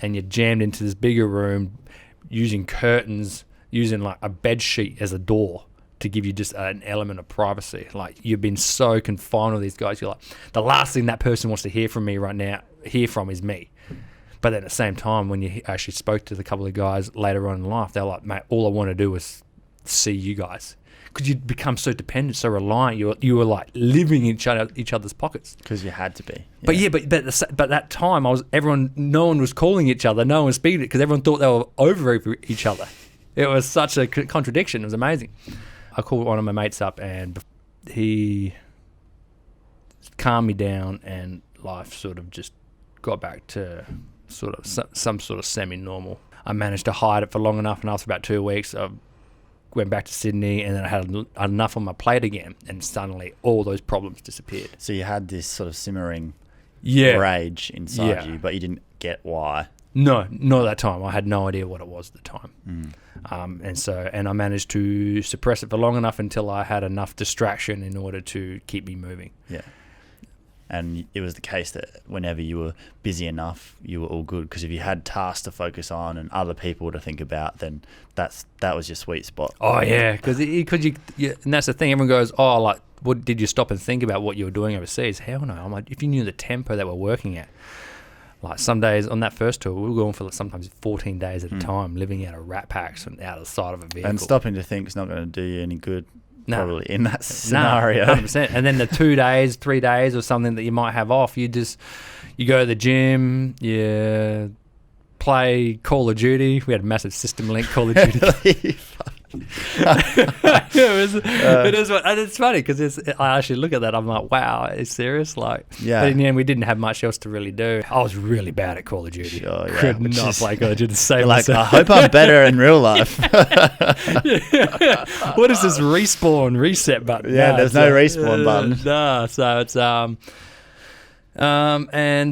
and you're jammed into this bigger room using curtains, using a bed sheet as a door to give you just an element of privacy. You've been so confined with these guys. You're the last thing that person wants to hear from is me. But then at the same time, when you actually spoke to the couple of guys later on in life, they're like, mate, all I want to do is see you guys. Because you become so dependent, so reliant. You were living in each other's pockets. Because you had to be. Yeah. But that time, no one was calling each other, no one was speaking, because everyone thought they were over each other. It was such a contradiction. It was amazing. I called one of my mates up, and he calmed me down, and life sort of just got back to sort of some sort of semi-normal. I managed to hide it for long enough, and after about 2 weeks, I went back to Sydney, and then I had enough on my plate again, and suddenly all those problems disappeared. So you had this sort of simmering rage inside you, but you didn't get why. No, not at that time. I had no idea what it was at the time. And I managed to suppress it for long enough until I had enough distraction in order to keep me moving. Yeah. And it was the case that whenever you were busy enough, you were all good. Because if you had tasks to focus on and other people to think about, then that was your sweet spot. Oh yeah, because and that's the thing. Everyone goes, "Oh, what did you stop and think about what you were doing overseas?" Hell no. I'm like, if you knew the tempo that we're working at, some days on that first tour, we were going for sometimes 14 days at a time, living out of rat packs and out of the side of a vehicle. And stopping to think is not going to do you any good. Probably in that scenario. 100%. And then the 2 days, 3 days or something that you might have off, you go to the gym, you play Call of Duty. We had a massive system link Call of Duty. It is, and it's funny because I actually look at that, I'm like, wow, it's serious. But in the end, we didn't have much else to really do. I was really bad at Call of Duty. Sure, yeah. Could not play Call of Duty. I hope I'm better in real life. What is this respawn reset button? Yeah, there's no respawn button. No, so it's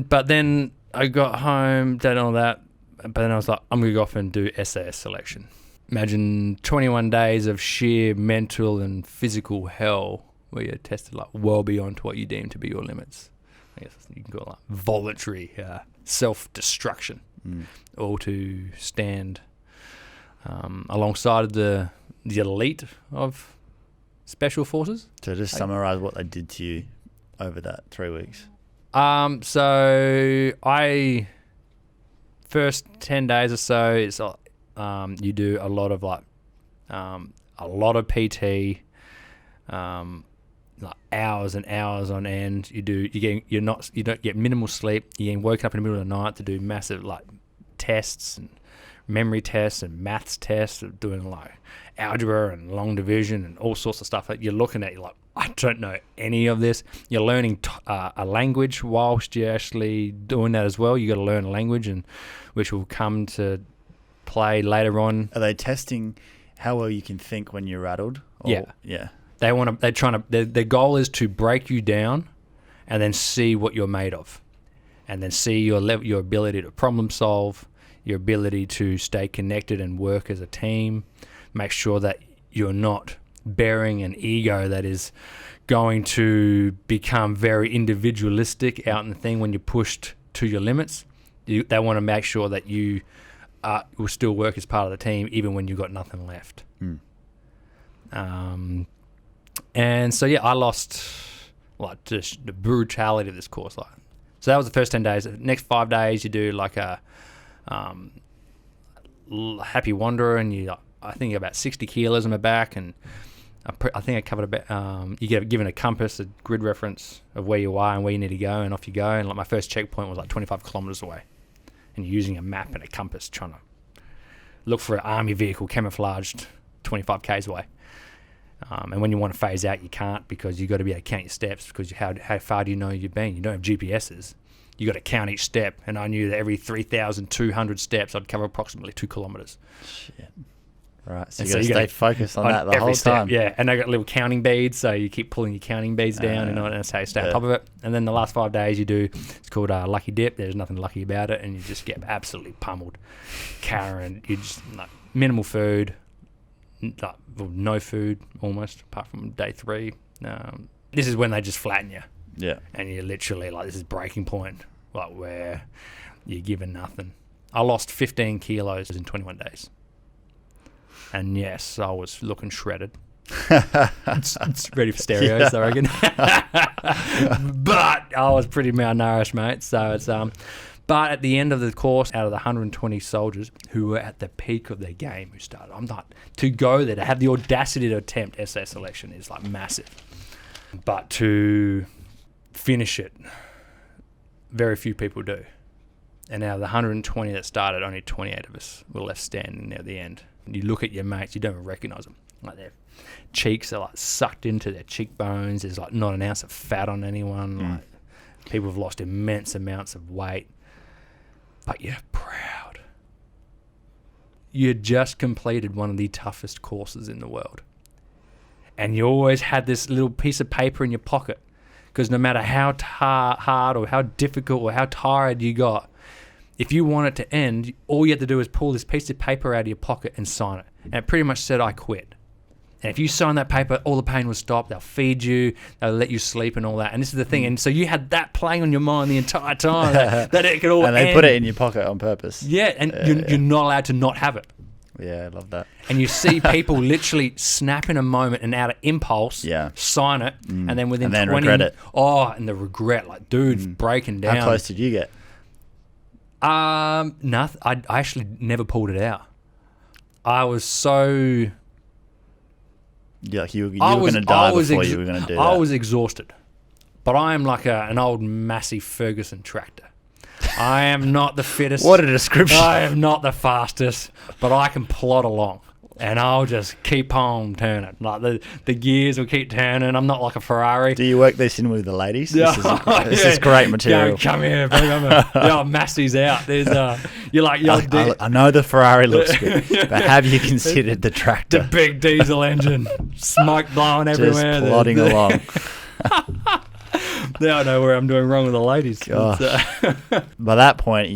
but then I got home, did all that, but then I was like, I'm gonna go off and do SAS selection. Imagine 21 days of sheer mental and physical hell where you're tested well beyond what you deem to be your limits. I guess you can call it voluntary self-destruction, all to stand alongside of the elite of special forces. So just summarise what they did to you over that 3 weeks. So first 10 days or so, it's you do a lot of PT, hours and hours on end. You don't get minimal sleep. You get woken up in the middle of the night to do massive tests and memory tests and maths tests, of doing algebra and long division and all sorts of stuff that you're looking at. You're like, I don't know any of this. You're learning a language whilst you're actually doing that as well. You got to learn a language, and which will come to play later on. Are they testing how well you can think when you're rattled? Yeah. Their goal is to break you down and then see what you're made of, and then see your ability to problem solve, your ability to stay connected and work as a team. Make sure that you're not bearing an ego that is going to become very individualistic out in the thing when you're pushed to your limits. They want to make sure that you will still work as part of the team even when you've got nothing left. And so I lost just the brutality of this course. So that was the first 10 days. The next 5 days you do a happy wanderer, and you I think about 60 kilos on my back, and I think I covered about, you get given a compass, a grid reference of where you are and where you need to go, and off you go. And like my first checkpoint was like 25 kilometers away, and you're using a map and a compass trying to look for an army vehicle camouflaged 25 k's away. And when you want to phase out, you can't, because you've got to be able to count your steps, because how far do you know you've been? You don't have GPSs. You got to count each step, and I knew that every 3,200 steps I'd cover approximately 2 kilometers. Shit. Right, so And you got to stay focused on that the every whole step, time. Yeah, and they got little counting beads, so you keep pulling your counting beads down, and that's how you stay on top of it. And then the last 5 days you do, it's called lucky dip. There's nothing lucky about it, and you just get absolutely pummeled. Karen, you just like minimal food, no food almost, apart from day 3. This is when they just flatten you. Yeah. And you're literally like, this is breaking point, like where you're given nothing. I lost 15 kilos in 21 days. And yes, I was looking shredded. It's ready for stereos, I reckon. But I was pretty malnourished, mate. So it's but at the end of the course, out of the 120 soldiers who were at the peak of their game, who started, I'm not to go there, to have the audacity to attempt SA selection is like massive. But to finish it, very few people do. And out of the 120 that started, only 28 of us were left standing there at the end. You look at your mates, you don't even recognise them. Like their cheeks are like sucked into their cheekbones. There's like not an ounce of fat on anyone. Like people have lost immense amounts of weight. But you're proud. You just completed one of the toughest courses in the world. And you always had this little piece of paper in your pocket, because no matter how hard or how difficult or how tired you got, if you want it to end, all you have to do is pull this piece of paper out of your pocket and sign it. And it pretty much said, I quit. And if you sign that paper, all the pain will stop. They'll feed you. They'll let you sleep and all that. And this is the thing. And so you had that playing on your mind the entire time, that it could all And they end. put it in your pocket on purpose. Yeah, and you're not allowed to not have it. Yeah, I love that. And you see people literally snap in a moment and out of impulse, sign it, and then within 20... regret it. Oh, and the regret, like, dude, breaking down. How close did you get? Nothing. I actually never pulled it out. I was so... Yeah, you were going to die before you were going to do that. I was exhausted. But I am like an old Massey Ferguson tractor. I am not the fittest. What a description. I am not the fastest, but I can plod along. And I'll just keep on turning. Like the gears will keep turning. I'm not like a Ferrari. Do you work this in with the ladies? This is great material. Come here, bro. Massey's out. There's you're like, I know the Ferrari looks good, but have you considered the tractor? The big diesel engine, smoke blowing everywhere. Just plodding along. Now I know where I'm doing wrong with the ladies. By that point,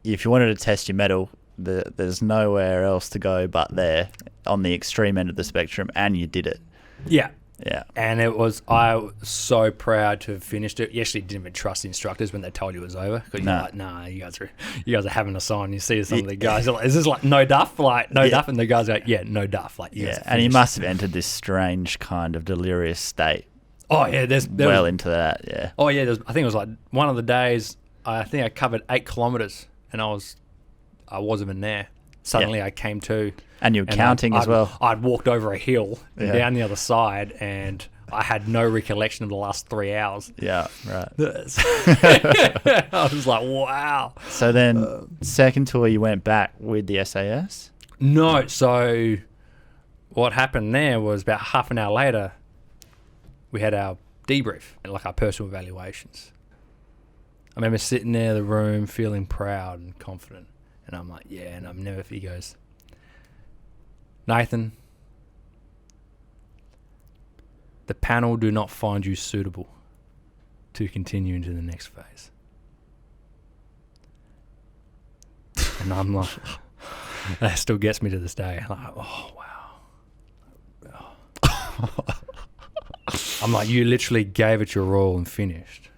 if you wanted to test your mettle, there's nowhere else to go but there, on the extreme end of the spectrum, and you did it. Yeah. Yeah. And I was so proud to have finished it. You actually didn't even trust the instructors when they told you it was over, because you're like, nah, you guys are having us on. You see some of the guys are like, is this like no duff? Like no duff? And the guys are like, yeah, no duff. Like, and you must have entered this strange kind of delirious state. Oh yeah, there was, into that, yeah. Oh yeah, I think it was like one of the days, I think I covered 8 kilometers, and I wasn't even there. Suddenly I came to. And you were counting as well. I'd walked over a hill and down the other side, and I had no recollection of the last 3 hours. Yeah, right. I was like, wow. So then, second tour, you went back with the SAS? No, so what happened there was about half an hour later, we had our debrief, like our personal evaluations. I remember sitting there in the room feeling proud and confident. And I'm like, yeah, and I'm never... He goes, Nathan, the panel do not find you suitable to continue into the next phase. And I'm like... That still gets me to this day. I'm like, oh, wow. I'm like, you literally gave it your all and finished.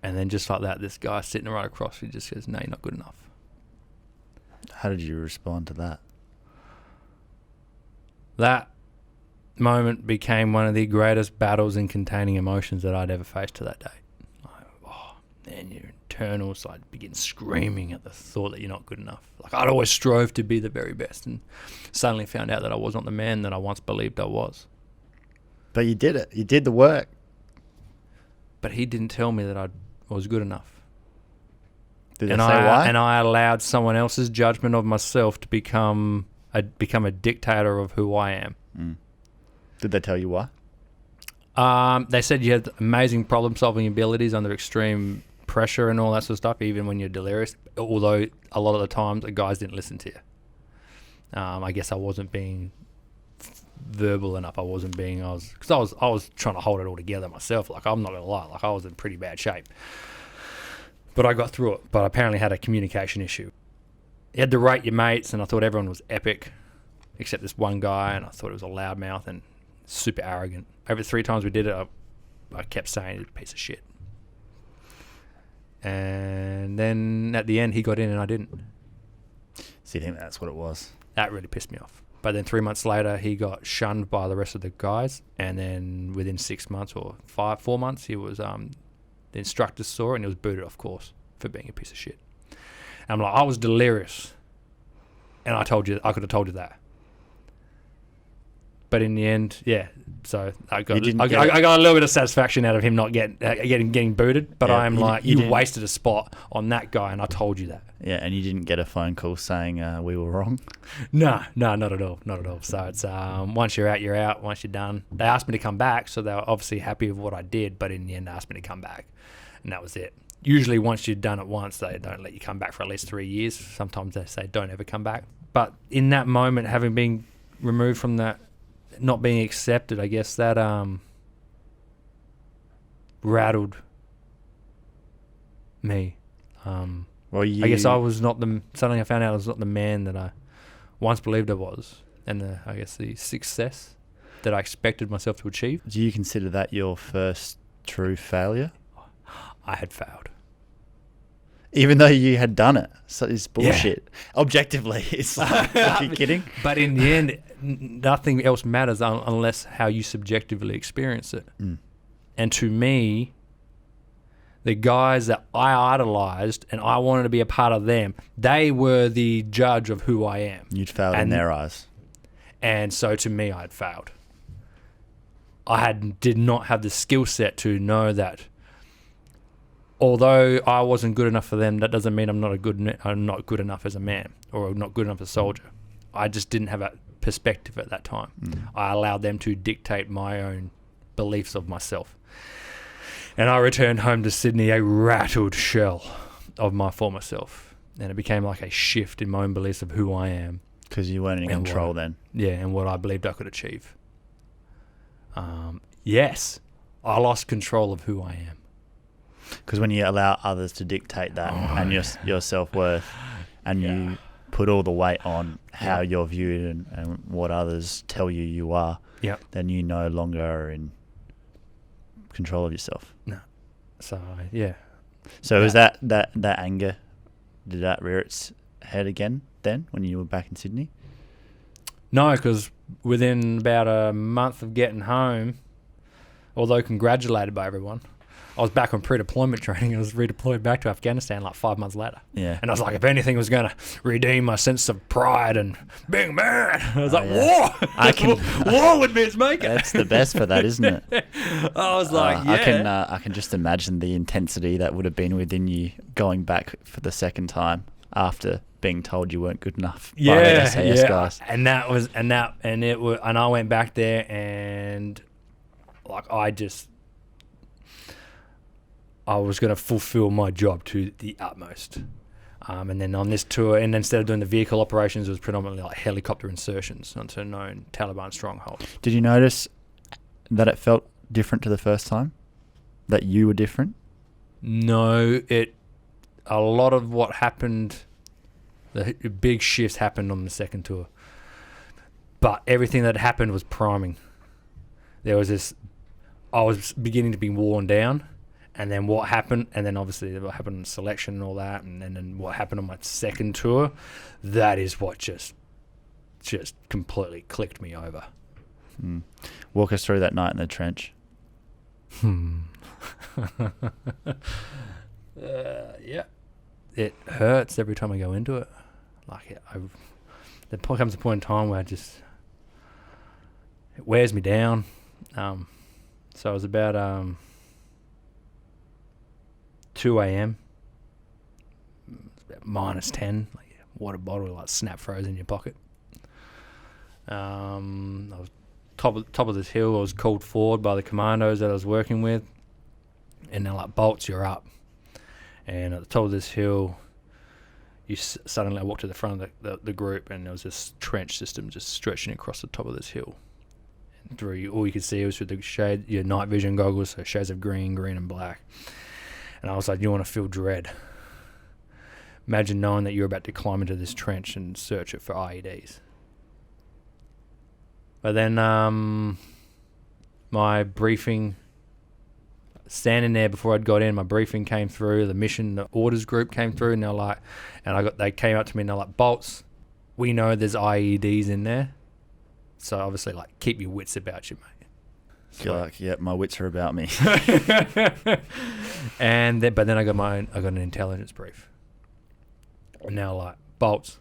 And then just like that, this guy sitting right across me just says, no, you're not good enough. How did you respond to that? That moment became one of the greatest battles in containing emotions that I'd ever faced to that day. Like, oh, man, you're internal, so I'd begin screaming at the thought that you're not good enough. Like, I'd always strove to be the very best, and suddenly found out that I was not the man that I once believed I was. But you did it. You did the work. But he didn't tell me that I was good enough. Did they say why? And I allowed someone else's judgment of myself to become a dictator of who I am. Mm. Did they tell you why? They said you had amazing problem-solving abilities under extreme pressure and all that sort of stuff, even when you're delirious. Although a lot of the times the guys didn't listen to you. I guess I wasn't being verbal enough. I was trying to hold it all together myself. Like, I'm not gonna lie, like, I was in pretty bad shape. But I got through it. But I apparently had a communication issue. You had to rate your mates, and I thought everyone was epic, except this one guy, and I thought it was a loudmouth and super arrogant. Over 3 times we did it, I kept saying he's a piece of shit. And then at the end, he got in and I didn't. So you think that's what it was? That really pissed me off. But then 3 months later, he got shunned by the rest of the guys, and then within 6 months or 4 months, he was the instructors saw it, and he was booted off course for being a piece of shit. And I'm like, I was delirious, and I could have told you that. But in the end, yeah. So I got a little bit of satisfaction out of him not getting booted. But I'm like, you wasted a spot on that guy, and I told you that. Yeah, and you didn't get a phone call saying we were wrong? No, not at all. So it's once you're out, you're out. Once you're done, they asked me to come back, so they were obviously happy with what I did. But in the end, they asked me to come back, and that was it. Usually, once you've done it once, they don't let you come back for at least 3 years. Sometimes they say don't ever come back. But in that moment, having been removed from that, not being accepted, I guess that rattled me. I guess I was not suddenly I found out I was not the man that I once believed I was, and the success that I expected myself to achieve. Do you consider that your first true failure? I had failed. Even though you had done it. So it's bullshit. Yeah. Objectively, it's like, are you kidding? But in the end, nothing else matters unless how you subjectively experience it. Mm. And to me, the guys that I idolized and I wanted to be a part of them, they were the judge of who I am. You'd failed in their eyes. And so to me, I had failed. Did not have the skill set to know that although I wasn't good enough for them, that doesn't mean I'm not good enough as a man or not good enough as a soldier. I just didn't have that perspective at that time. Mm. I allowed them to dictate my own beliefs of myself. And I returned home to Sydney a rattled shell of my former self. And it became like a shift in my own beliefs of who I am. Because you weren't in control then. Yeah, and what I believed I could achieve. Yes, I lost control of who I am. Because when you allow others to dictate that and your self-worth and you put all the weight on how you're viewed and what others tell you are, then you no longer are in control of yourself. No. So, yeah. So was that anger, did that rear its head again then when you were back in Sydney? No, because within about a month of getting home, although congratulated by everyone, I was back on pre-deployment training. I was redeployed back to Afghanistan like 5 months later. Yeah. And I was like, if anything was going to redeem my sense of pride and being a man, I was war! War would be its maker. That's the best for that, isn't it? I was like, I can just imagine the intensity that would have been within you going back for the second time after being told you weren't good enough by the SAS guys. And I went back there and like I was going to fulfill my job to the utmost. And then on this tour, and instead of doing the vehicle operations, it was predominantly like helicopter insertions onto known Taliban strongholds. Did you notice that it felt different to the first time? That you were different? No, a lot of what happened, the big shifts happened on the second tour. But everything that happened was priming. There was I was beginning to be worn down. And then what happened, and then obviously what happened in selection and all that, and then what happened on my second tour, that is what just completely clicked me over. Mm. Walk us through that night in the trench. Yeah. It hurts every time I go into it. Like, there comes a point in time where it wears me down. So it was about 2 a.m. It's about -10. Like, water bottle, like, snap froze in your pocket. I was top of this hill. I was called forward by the commandos that I was working with, and they're like, "Bolts, you're up." And at the top of this hill, suddenly I walked to the front of the group, and there was this trench system just stretching across the top of this hill. And all you could see was through the shade, your night vision goggles, so shades of green, and black. And I was like, you want to feel dread. Imagine knowing that you're about to climb into this trench and search it for IEDs. But then my briefing, standing there before I'd got in, my briefing came through, the mission, the orders group came through, and they're like, they came up to me and they're like, "Bolts, we know there's IEDs in there. So obviously, like, keep your wits about you, mate." You're like, yeah, my wits are about me. But then I got an intelligence brief. And now, like, "Bolts,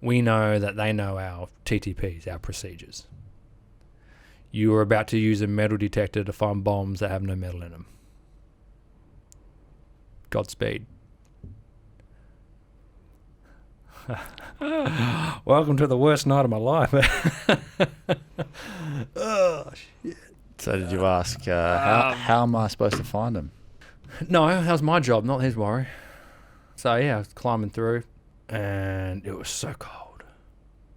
we know that they know our TTPs, our procedures. You are about to use a metal detector to find bombs that have no metal in them. Godspeed." Welcome to the worst night of my life. Oh, shit. So did you ask, how am I supposed to find them? No, that was my job, not his worry. So, yeah, I was climbing through, and it was so cold.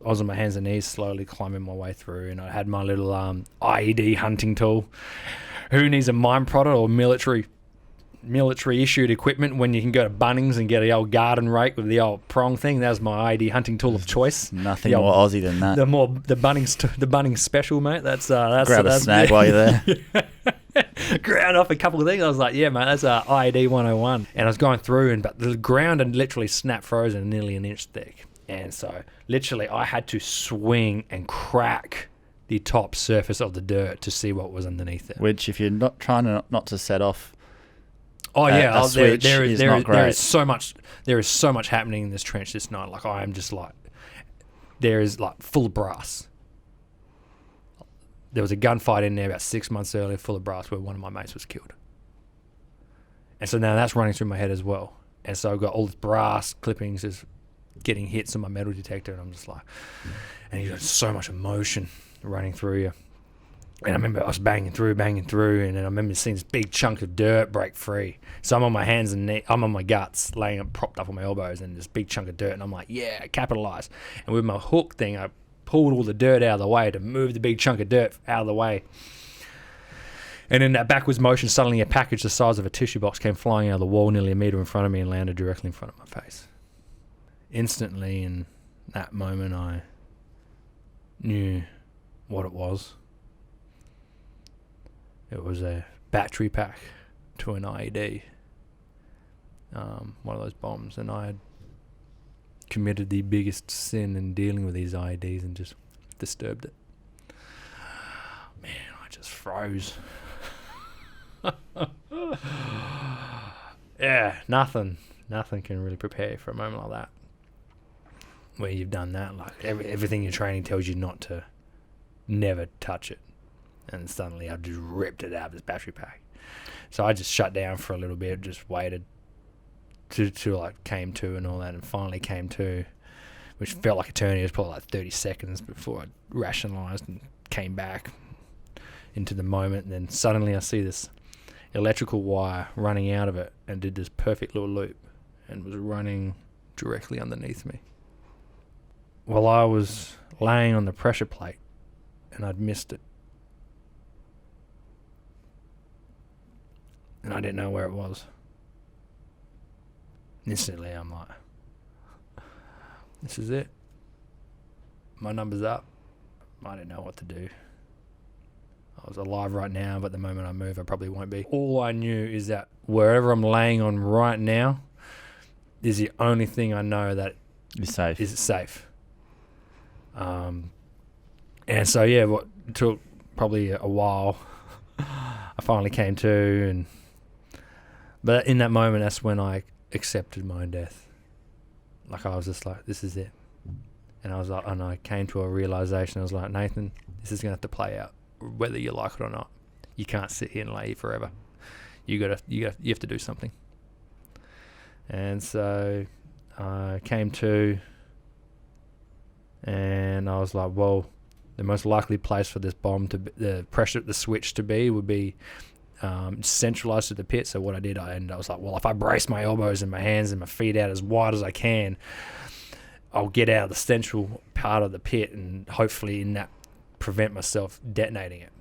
I was on my hands and knees slowly climbing my way through, and I had my little IED hunting tool. Who needs a mine prodder or military issued equipment when you can go to Bunnings and get the old garden rake with the old prong thing? That was my IED hunting tool of choice. Nothing more Aussie than that. The Bunnings special, mate. That's grab a snag while you're there. Ground off a couple of things. I was like, yeah, mate, that's IED 101. And I was going through, but the ground had literally snap frozen nearly an inch thick. And so literally I had to swing and crack the top surface of the dirt to see what was underneath it. Which, if you're not trying not to set off, there is so much happening in this trench this night. Like, I am just like, there is like full of brass. There was a gunfight in there about 6 months earlier, full of brass, where one of my mates was killed. And so now that's running through my head as well. And so I've got all this brass clippings just getting hits on my metal detector, and I'm just like, and you got so much emotion running through you. And I remember I was banging through, and then I remember seeing this big chunk of dirt break free. So I'm on my hands and knees, I'm on my guts, laying up, propped up on my elbows, and this big chunk of dirt, and I'm like, yeah, capitalize. And with my hook thing, I pulled all the dirt out of the way to move the big chunk of dirt out of the way. And in that backwards motion, suddenly a package the size of a tissue box came flying out of the wall nearly a metre in front of me and landed directly in front of my face. Instantly, in that moment, I knew what it was. It was a battery pack to an IED, one of those bombs, and I had committed the biggest sin in dealing with these IEDs and just disturbed it. Man, I just froze. Yeah, nothing can really prepare you for a moment like that. Where you've done that, like everything your training tells you not to, never touch it. And suddenly I just ripped it out of this battery pack. So I just shut down for a little bit, just waited till like came to and all that, and finally came to, which felt like eternity. It was probably like 30 seconds before I rationalised and came back into the moment. And then suddenly I see this electrical wire running out of it and did this perfect little loop and was running directly underneath me. Well, I was laying on the pressure plate and I'd missed it. And I didn't know where it was. Instantly, I'm like, this is it. My number's up. I didn't know what to do. I was alive right now, but the moment I move, I probably won't be. All I knew is that wherever I'm laying on right now is the only thing I know that is safe. Is safe. And so, yeah, what took probably a while, I finally came to and But in that moment, that's when I accepted my own death. Like, I was just like, this is it. And I was like, and I came to a realization. I was like, Nathan, this is going to have to play out, whether you like it or not. You can't sit here and lay here forever. You have to do something. And so I came to, and I was like, well, the most likely place for this bomb to be, the switch to be, would be centralized to the pit. So what I did, I was like, well, if I brace my elbows and my hands and my feet out as wide as I can, I'll get out of the central part of the pit and hopefully in that prevent myself detonating it.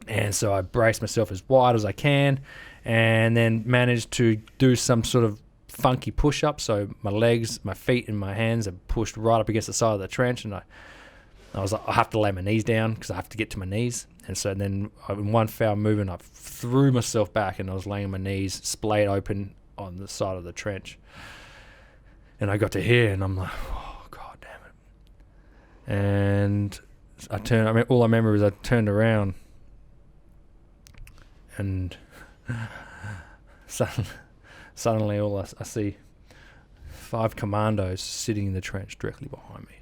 And so I braced myself as wide as I can, and then managed to do some sort of funky push-up. So my legs, my feet and my hands are pushed right up against the side of the trench, and I was like, I have to lay my knees down because I have to get to my knees. And so then in one foul movement, I threw myself back, and I was laying on my knees, splayed open on the side of the trench. And I got to here, and I'm like, oh, God damn it. And all I remember is I turned around, and suddenly all I see 5 commandos sitting in the trench directly behind me,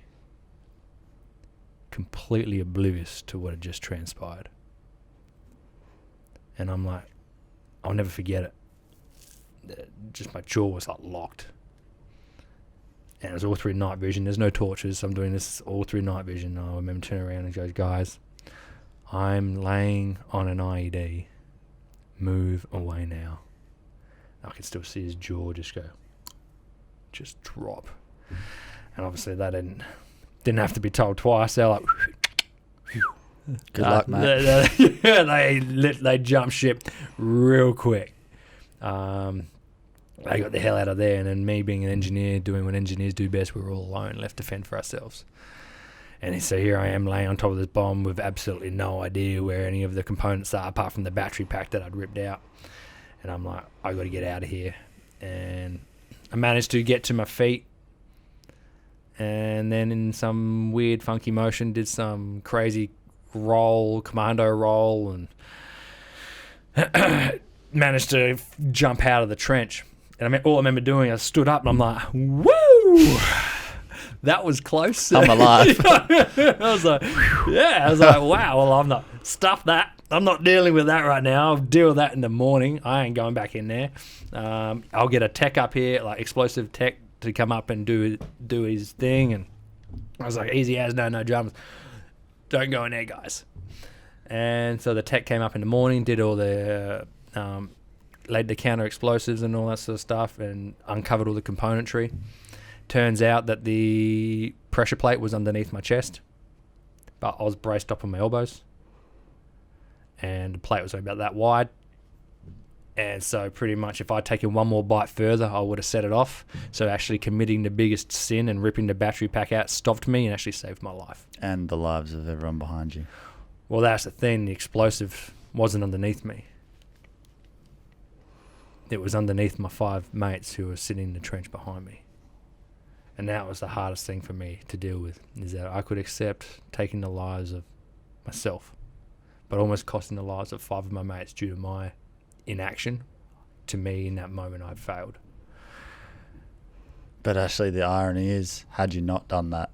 completely oblivious to what had just transpired. And I'm like, I'll never forget it. Just my jaw was like locked. And it was all through night vision. There's no torches. I'm doing this all through night vision. I remember turning around and goes, guys, I'm laying on an IED. Move away now. I can still see his jaw just drop. And obviously that didn't have to be told twice. They're like, good luck, mate. They jumped ship real quick. They got the hell out of there, and then me being an engineer, doing what engineers do best, we were all alone, left to fend for ourselves. And so here I am laying on top of this bomb with absolutely no idea where any of the components are, apart from the battery pack that I'd ripped out. And I'm like, I got to get out of here. And I managed to get to my feet, and then in some weird funky motion did some crazy commando roll, and managed to jump out of the trench. And all I remember doing, I stood up and I'm like, woo! That was close. I'm alive. I was like, wow, well, I'm not, stuff that. I'm not dealing with that right now. I'll deal with that in the morning. I ain't going back in there. I'll get a tech up here, like explosive tech, to come up and do his thing. And I was like, easy as, no dramas. Don't go in there, guys. And so the tech came up in the morning, did all the, laid the counter explosives and all that sort of stuff, and uncovered all the componentry. Turns out that the pressure plate was underneath my chest, but I was braced up on my elbows, and the plate was only about that wide. And so pretty much if I'd taken one more bite further, I would have set it off. So actually committing the biggest sin and ripping the battery pack out stopped me and actually saved my life. And the lives of everyone behind you. Well, that's the thing. The explosive wasn't underneath me. It was underneath my 5 mates who were sitting in the trench behind me. And that was the hardest thing for me to deal with, is that I could accept taking the lives of myself, but almost costing the lives of 5 of my mates due to my inaction. To me, in that moment, I'd failed. But actually the irony is, had you not done that,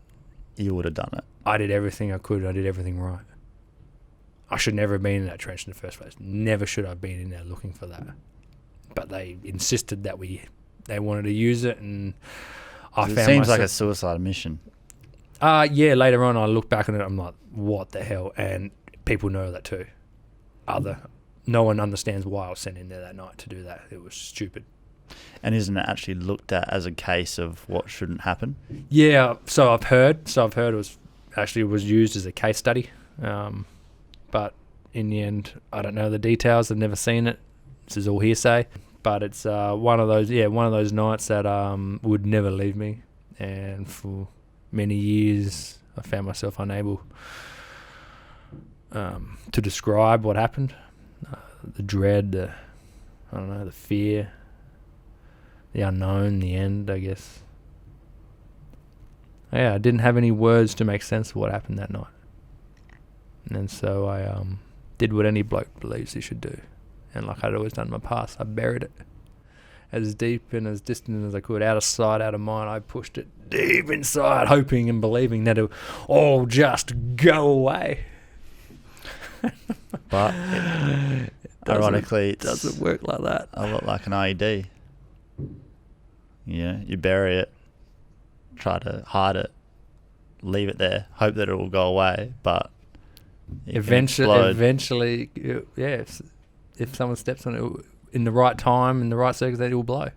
you would have done it. I did everything I could. I did everything right. I should never have been in that trench in the first place. Never should I have been in there looking for that. But they insisted that they wanted to use it, and it seems like a suicide mission. Yeah, later on I look back on it, I'm like, what the hell? And people know that too. No one understands why I was sent in there that night to do that. It was stupid. And isn't it actually looked at as a case of what shouldn't happen? Yeah, so I've heard it was used as a case study. But in the end, I don't know the details. I've never seen it. This is all hearsay. But it's one of those nights that would never leave me. And for many years, I found myself unable to describe what happened. The dread, the fear, the unknown, the end, I guess. Yeah, I didn't have any words to make sense of what happened that night. And so I did what any bloke believes he should do. And like I'd always done in my past, I buried it. as deep and as distant as I could, out of sight, out of mind. I pushed it deep inside, hoping and believing that it would all just go away. But ironically, it doesn't work like that. A lot like an IED. You bury it, try to hide it, leave it there, hope that it will go away, but eventually, if someone steps on it in the right time, in the right circumstance, it will blow.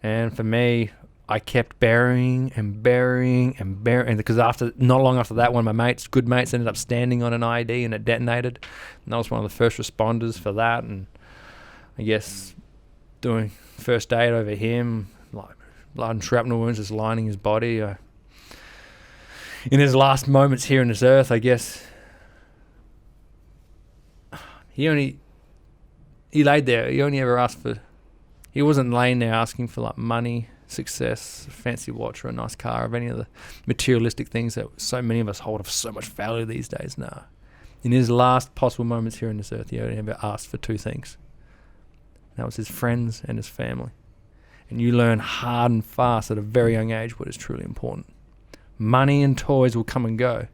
And for me, I kept burying because not long after that, one of my good mates ended up standing on an IED and it detonated, and I was one of the first responders for that. And I guess doing first aid over him, like blood and shrapnel wounds just lining his body. In his last moments here on this earth, I guess he laid there. He only ever asked for. He wasn't laying there asking for like money, success, a fancy watch, or a nice car, of any of the materialistic things that so many of us hold of so much value these days. Nah. In his last possible moments here on this earth, he only ever asked for two things. That was his friends and his family. And you learn hard and fast at a very young age what is truly important. Money and toys will come and go,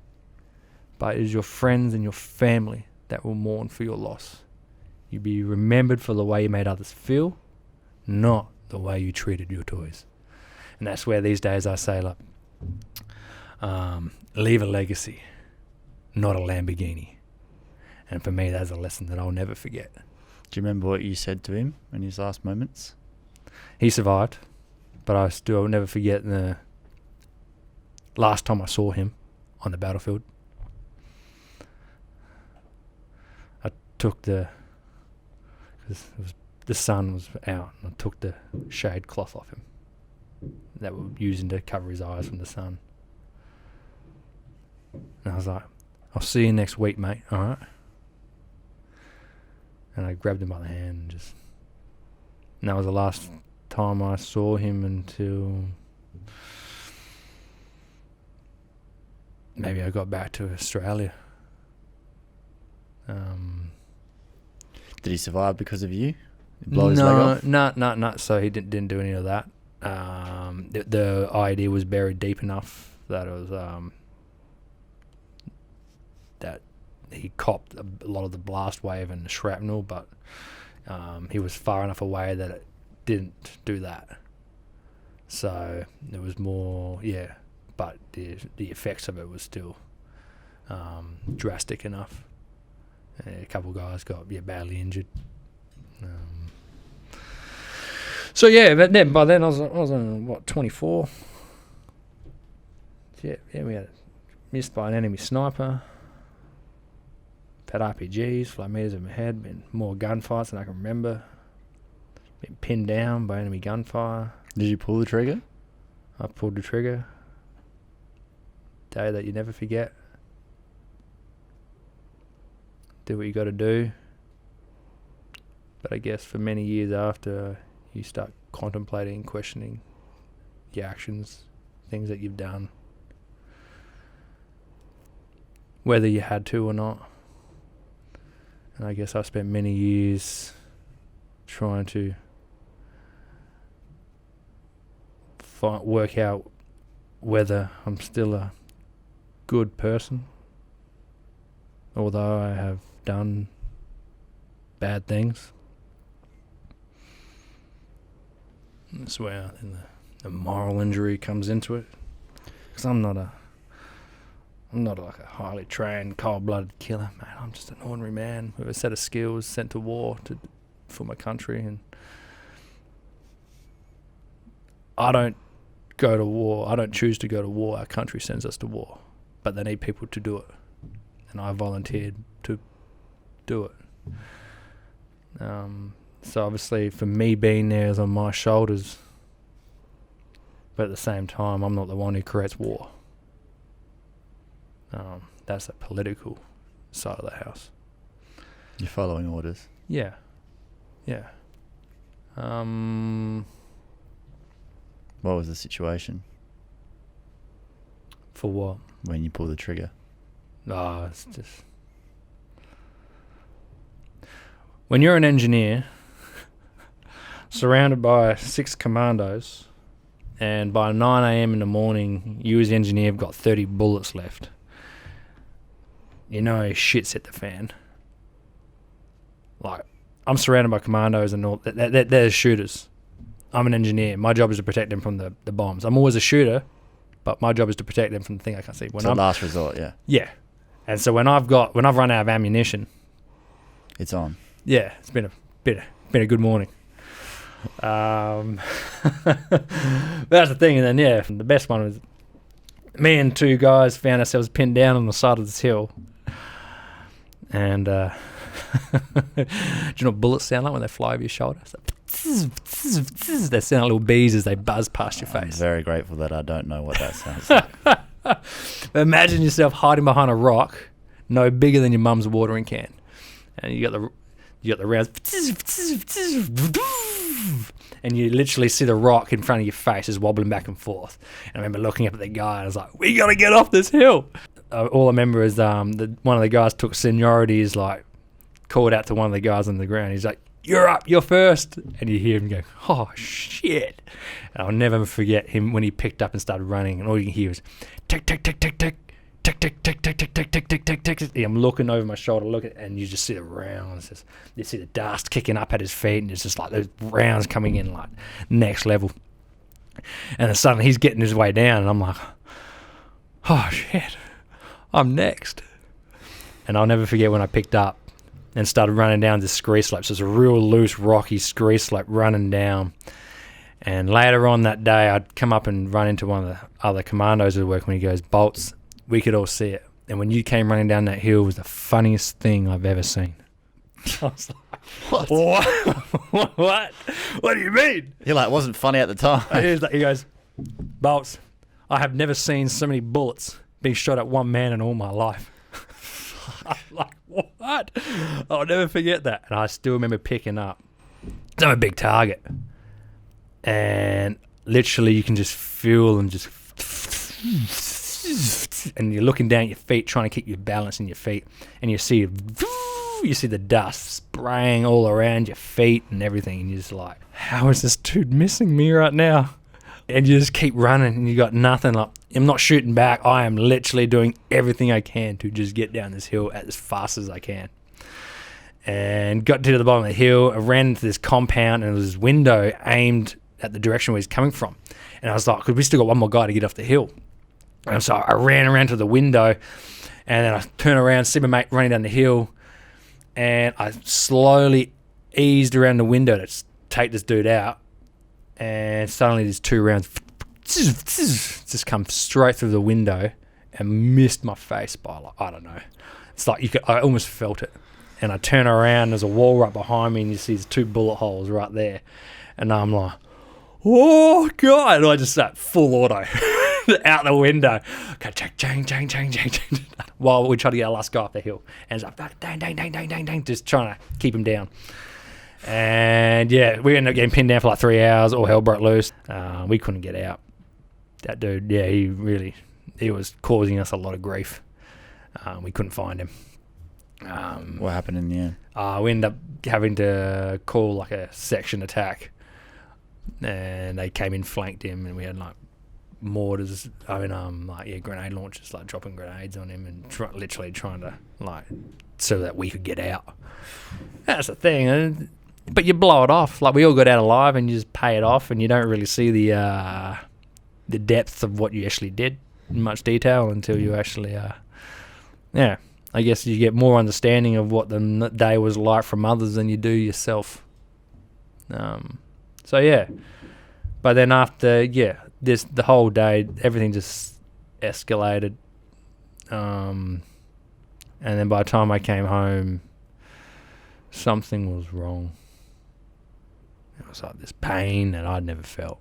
but it is your friends and your family that will mourn for your loss. You'll be remembered for the way you made others feel, not the way you treated your toys. And that's where these days I say, like, leave a legacy, not a Lamborghini. And for me, that's a lesson that I'll never forget. Do you remember what you said to him in his last moments? He survived, but I'll never forget the last time I saw him on the battlefield. I took because the sun was out, and I took the shade cloth off him that we were using to cover his eyes from the sun. And I was like, I'll see you next week, mate, alright? And I grabbed him by the hand and that was the last time I saw him until maybe I got back to Australia. Did he survive because of you? Blow his leg off? No. So he didn't do any of that. The IED was buried deep enough that it was that he copped a lot of the blast wave and the shrapnel, but he was far enough away that it didn't do that. So there was more, but the effects of it was still drastic enough. A couple of guys got badly injured. But then by then I was on 24. We had missed by an enemy sniper. Had RPGs, like meters in my head, been more gunfights than I can remember. Been pinned down by enemy gunfire. Did you pull the trigger? I pulled the trigger. Day that you never forget. Do what you got to do. But I guess for many years after, you start contemplating, questioning your actions, things that you've done, whether you had to or not. And I guess I spent many years trying to work out whether I'm still a good person, although I have done bad things. That's where I think the moral injury comes into it, because I'm not like a highly trained, cold-blooded killer, man. I'm just an ordinary man with a set of skills sent to war for my country, and I don't go to war. I don't choose to go to war. Our country sends us to war, but they need people to do it, and I volunteered to do it. So obviously, for me, being there is on my shoulders, but at the same time, I'm not the one who creates war. That's the political side of the house. You're following orders. Yeah. What was the situation? For what? When you pull the trigger. It's just when you're an engineer. surrounded by 6 commandos, and by 9 a.m. in the morning, you as the engineer have got 30 bullets left. You know shit's hit the fan. Like, I'm surrounded by commandos and all. They're shooters. I'm an engineer. My job is to protect them from the bombs. I'm always a shooter, but my job is to protect them from the thing I can't see. It's a last resort, yeah. Yeah. And so when I've run out of ammunition, it's on. Yeah, it's been a good morning. That's the thing. And then, yeah, the best one was me and 2 guys found ourselves pinned down on the side of this hill. And do you know what bullets sound like when they fly over your shoulder? It's like, they sound like little bees as they buzz past your face. I'm very grateful that I don't know what that sounds like. Imagine yourself hiding behind a rock, no bigger than your mum's watering can, and you got the rounds, and you literally see the rock in front of your face is wobbling back and forth. And I remember looking up at the guy and I was like, "We gotta get off this hill." All I remember is one of the guys took seniority, is like called out to one of the guys on the ground. He's like, "You're up, you're first." And you hear him go, "Oh shit!" And I'll never forget him when he picked up and started running, and all you can hear was tick tick tick tick tick tick tick tick tick tick tick tick tick tick tick. I'm looking over my shoulder, and you just see the rounds. You see the dust kicking up at his feet, and it's just like those rounds coming in like next level. And then suddenly he's getting his way down, and I'm like, "Oh shit, I'm next." And I'll never forget when I picked up and started running down this scree slope. So it's a real loose, rocky scree slope running down. And later on that day, I'd come up and run into one of the other commandos who were working with me. He goes, "Bolts, we could all see it. And when you came running down that hill, it was the funniest thing I've ever seen." I was like, "What? What? What do you mean?" You're like, it wasn't funny at the time. He goes, "Bolts, I have never seen so many bullets being shot at one man in all my life." I'm like, "What?" I'll never forget that. And I still remember picking up. I'm a big target. And literally you can just feel them just... And you're looking down at your feet, trying to keep your balance in your feet. And you see the dust spraying all around your feet and everything. And you're just like, how is this dude missing me right now? And you just keep running and you got nothing. Like, I'm not shooting back. I am literally doing everything I can to just get down this hill as fast as I can. And got to the bottom of the hill. I ran into this compound, and there was this window aimed at the direction where he's coming from. And I was like, because we still got one more guy to get off the hill. And so I ran around to the window, and then I turn around, see my mate running down the hill, and I slowly eased around the window to take this dude out. And suddenly these 2 rounds just come straight through the window and missed my face by, like, I don't know. It's like I almost felt it. And I turn around, there's a wall right behind me, and you see these 2 bullet holes right there. And I'm like, "Oh God!" And I just sat full auto out the window. While we try to get our last guy off the hill. And it's like, dang, dang, dang, dang, dang, dang, just trying to keep him down. And yeah, we ended up getting pinned down for like 3 hours. All hell broke loose. We couldn't get out. That dude, yeah, he was causing us a lot of grief. We couldn't find him. What happened in the end? We ended up having to call like a section attack, and they came in, flanked him, and we had like mortars, grenade launchers, like dropping grenades on him and literally trying to, like, so that we could get out. That's the thing. But you blow it off. Like, we all got out alive, and you just pay it off, and you don't really see the depth of what you actually did in much detail until you actually, I guess you get more understanding of what the day was like from others than you do yourself. So yeah. But then after, the whole day, everything just escalated. And then by the time I came home, something was wrong. It was like this pain that I'd never felt.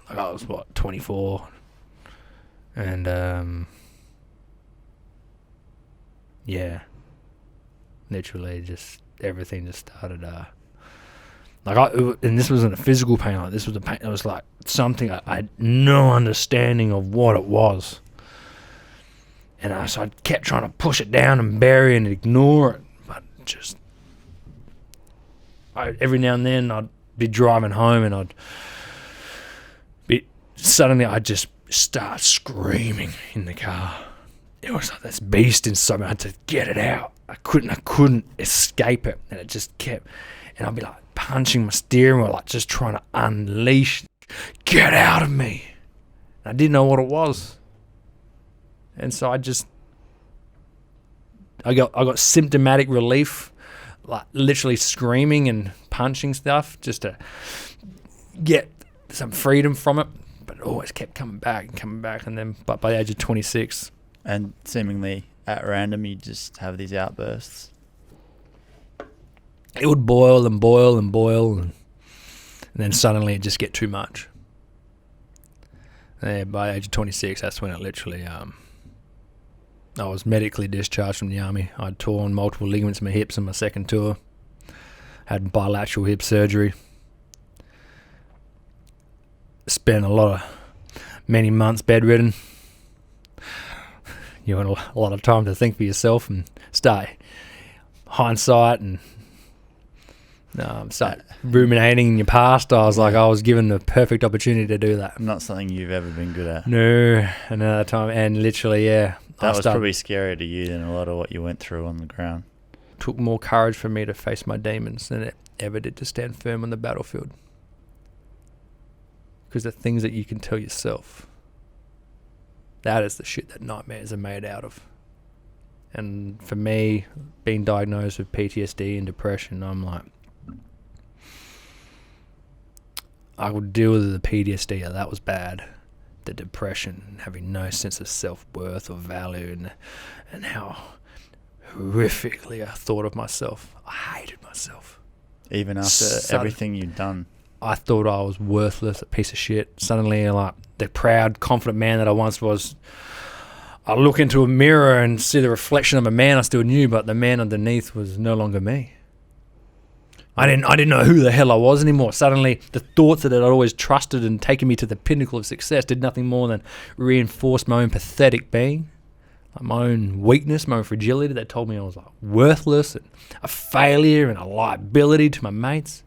Like, I was, 24? And, literally just everything just started, and this wasn't a physical pain, like, this was a pain, it was like something I had no understanding of what it was. And so I kept trying to push it down and bury and ignore it, but just, every now and then I'd be driving home and suddenly I'd just start screaming in the car. It was like this beast inside me. I had to get it out. I couldn't escape it, and it just kept. And I'd be like punching my steering wheel, like just trying to unleash, get out of me. I didn't know what it was, and so I got symptomatic relief, like literally screaming and punching stuff just to get some freedom from it. But it always kept coming back, and then but by the age of 26. And seemingly at random, you just have these outbursts. It would boil and boil and boil, and then suddenly it'd just get too much. And by the age of 26, that's when it literally, I was medically discharged from the army. I'd torn multiple ligaments in my hips in my second tour, had bilateral hip surgery, spent many months bedridden. You want a lot of time to think for yourself and start hindsight and start ruminating in your past. I was given the perfect opportunity to do that. Not something you've ever been good at. No, another time. And literally, yeah. That was probably scarier to you than a lot of what you went through on the ground. It took more courage for me to face my demons than it ever did to stand firm on the battlefield. Because the things that you can tell yourself, that is the shit that nightmares are made out of. And for me, being diagnosed with PTSD and depression, I'm like, I would deal with the PTSD, that was bad. The depression, having no sense of self-worth or value, and how horrifically I thought of myself. I hated myself. Even after everything you'd done. I thought I was worthless, a piece of shit. Suddenly, like the proud, confident man that I once was, I look into a mirror and see the reflection of a man I still knew, but the man underneath was no longer me. I didn't know who the hell I was anymore. Suddenly, the thoughts that I'd always trusted and taken me to the pinnacle of success did nothing more than reinforce my own pathetic being, like my own weakness, my own fragility that told me I was like worthless and a failure and a liability to my mates.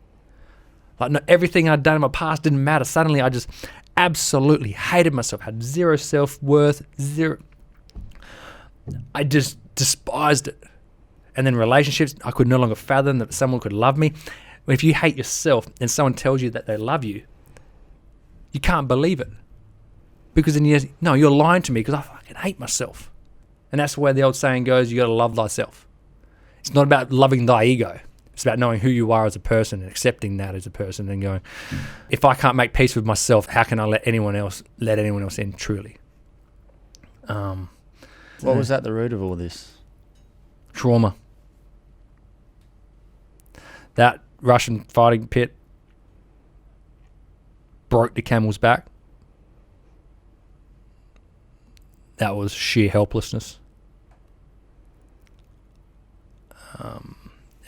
Like no, everything I'd done in my past didn't matter. Suddenly, I just absolutely hated myself, had zero self-worth, zero. I just despised it. And then relationships, I could no longer fathom that someone could love me. If you hate yourself and someone tells you that they love you, you can't believe it. Because then you're lying to me because I fucking hate myself. And that's where the old saying goes, you got to love thyself. It's not about loving thy ego. It's about knowing who you are as a person and accepting that as a person and going, if I can't make peace with myself, how can I let anyone else in truly? What was at the root of all this? Trauma. That Russian fighting pit broke the camel's back. That was sheer helplessness.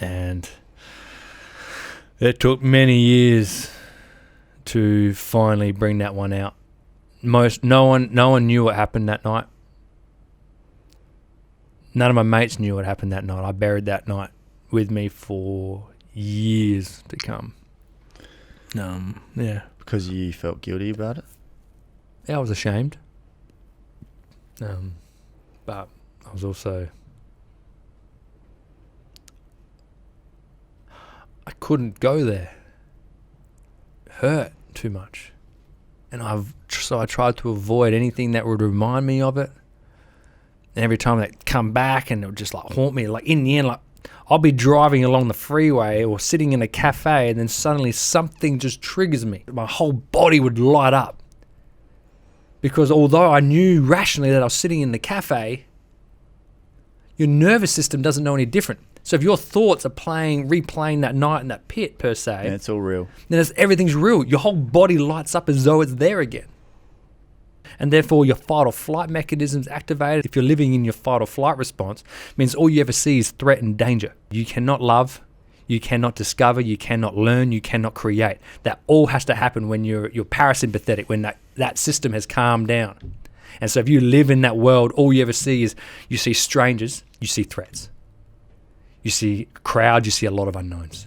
And it took many years to finally bring that one out. No one knew what happened that night. None of my mates knew what happened that night. I buried that night with me for years to come. Yeah. Because you felt guilty about it? Yeah, I was ashamed. But I was also... I couldn't go there. It hurt too much. And so I tried to avoid anything that would remind me of it. And every time they'd come back and it would just like haunt me. Like in the end, like I'll be driving along the freeway or sitting in a cafe and then suddenly something just triggers me. My whole body would light up. Because although I knew rationally that I was sitting in the cafe, your nervous system doesn't know any different. So if your thoughts are replaying that night in that pit per se, yeah, it's all real. Then everything's real. Your whole body lights up as though it's there again. And therefore your fight or flight mechanism's activated. If you're living in your fight or flight response, it means all you ever see is threat and danger. You cannot love, you cannot discover, you cannot learn, you cannot create. That all has to happen when you're parasympathetic, when that system has calmed down. And so if you live in that world, all you ever see is you see strangers, you see threats. You see a crowd, you see a lot of unknowns.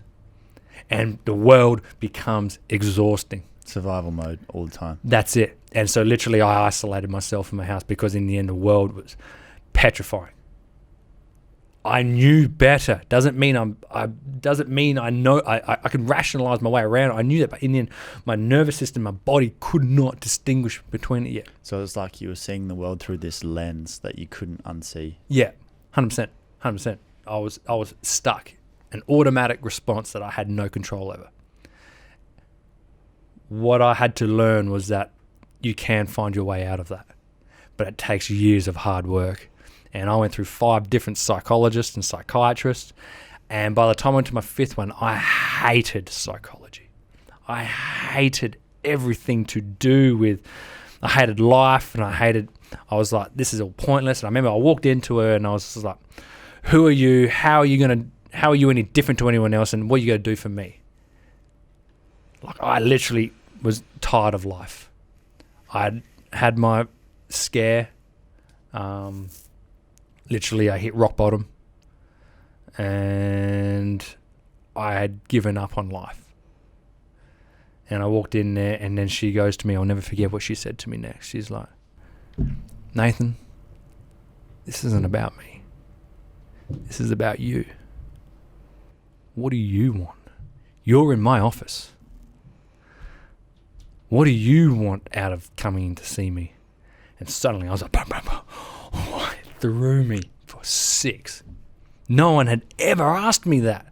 and the world becomes exhausting. Survival mode all the time. That's it. And so literally I isolated myself from my house because in the end the world was petrifying. I knew better. Doesn't mean I know I can rationalize my way around. I knew that, but in the end, my nervous system, my body could not distinguish between it yet. So it's like you were seeing the world through this lens that you couldn't unsee. Yeah, 100%. I was stuck. An automatic response that I had no control over. What I had to learn was that you can find your way out of that, but it takes years of hard work. And I went through 5 different psychologists and psychiatrists. And by the time I went to my 5th one, I hated psychology. I hated everything to do with, I hated life, and I was like, this is all pointless. And I remember I walked into her and I was just like, who are you? How are you any different to anyone else? And what are you going to do for me? Like, I literally was tired of life. I had my scare. Literally, I hit rock bottom, and I had given up on life. And I walked in there, and then she goes to me, I'll never forget what she said to me next. She's like, Nathan, this isn't about me. This is about you. What do you want? You're in my office. What do you want out of coming in to see me? And suddenly I was like, oh, it threw me for 6. No one had ever asked me that.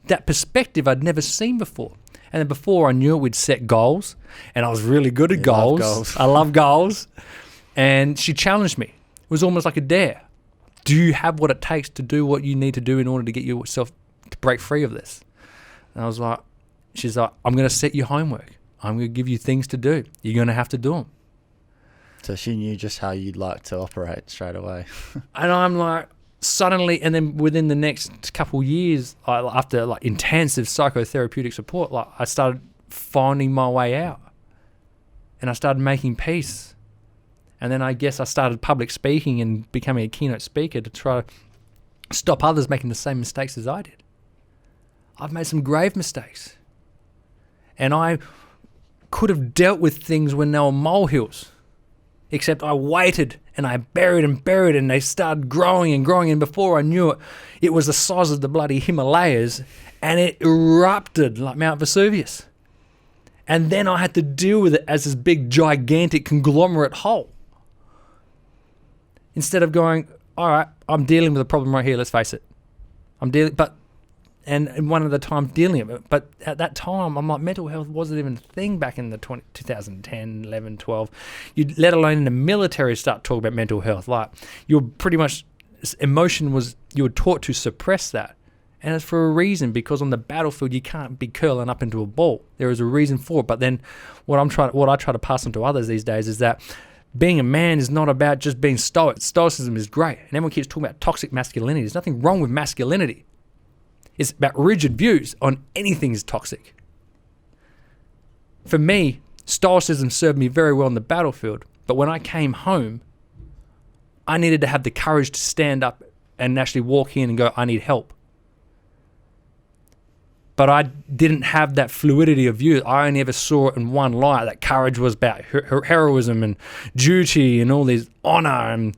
That perspective I'd never seen before. And then before I knew it, we'd set goals, and I was really good at goals. I love goals. And she challenged me. It was almost like a dare. Do you have what it takes to do what you need to do in order to get yourself to break free of this? And I was like, she's like, I'm going to set you homework. I'm going to give you things to do. You're going to have to do them. So she knew just how you'd like to operate straight away. And I'm like, suddenly, and then within the next couple of years, after like intensive psychotherapeutic support, like I started finding my way out, and I started making peace. And then I guess I started public speaking and becoming a keynote speaker to try to stop others making the same mistakes as I did. I've made some grave mistakes, and I could have dealt with things when they were molehills. Except I waited and I buried and they started growing and growing, and before I knew it, it was the size of the bloody Himalayas, and it erupted like Mount Vesuvius. And then I had to deal with it as this big, gigantic conglomerate whole. Instead of going, all right, I'm dealing with a problem right here, let's face it. And one of the times dealing with it. But at that time, I'm like, mental health wasn't even a thing back in the 2010, 11, 12. Let alone in the military start talking about mental health. Like, you're pretty much, emotion was, you were taught to suppress that. And it's for a reason, because on the battlefield, you can't be curling up into a ball. There is a reason for it. But then what I try to pass on to others these days is that being a man is not about just being stoic. Stoicism is great. And everyone keeps talking about toxic masculinity. There's nothing wrong with masculinity. It's about rigid views on anything is toxic. For me, stoicism served me very well on the battlefield. But when I came home, I needed to have the courage to stand up and actually walk in and go, I need help. But I didn't have that fluidity of view. I only ever saw it in one light. That courage was about heroism and duty and all these honor and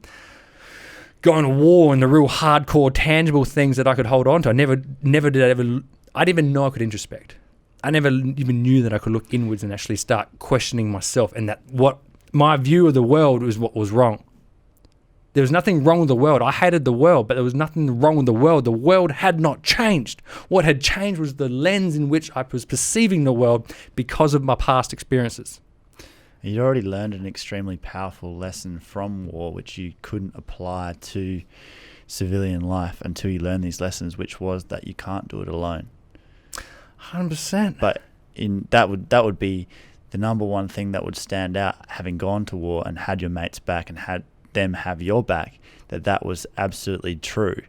going to war and the real hardcore, tangible things that I could hold on to. I didn't even know I could introspect. I never even knew that I could look inwards and actually start questioning myself, and that what my view of the world was what was wrong. There was nothing wrong with the world. I hated the world, but there was nothing wrong with the world. The world had not changed. What had changed was the lens in which I was perceiving the world because of my past experiences. You'd already learned an extremely powerful lesson from war, which you couldn't apply to civilian life until you learned these lessons, which was that you can't do it alone. 100%. But that would be the number one thing that would stand out, having gone to war and had your mates back and had them have your back, that was absolutely true.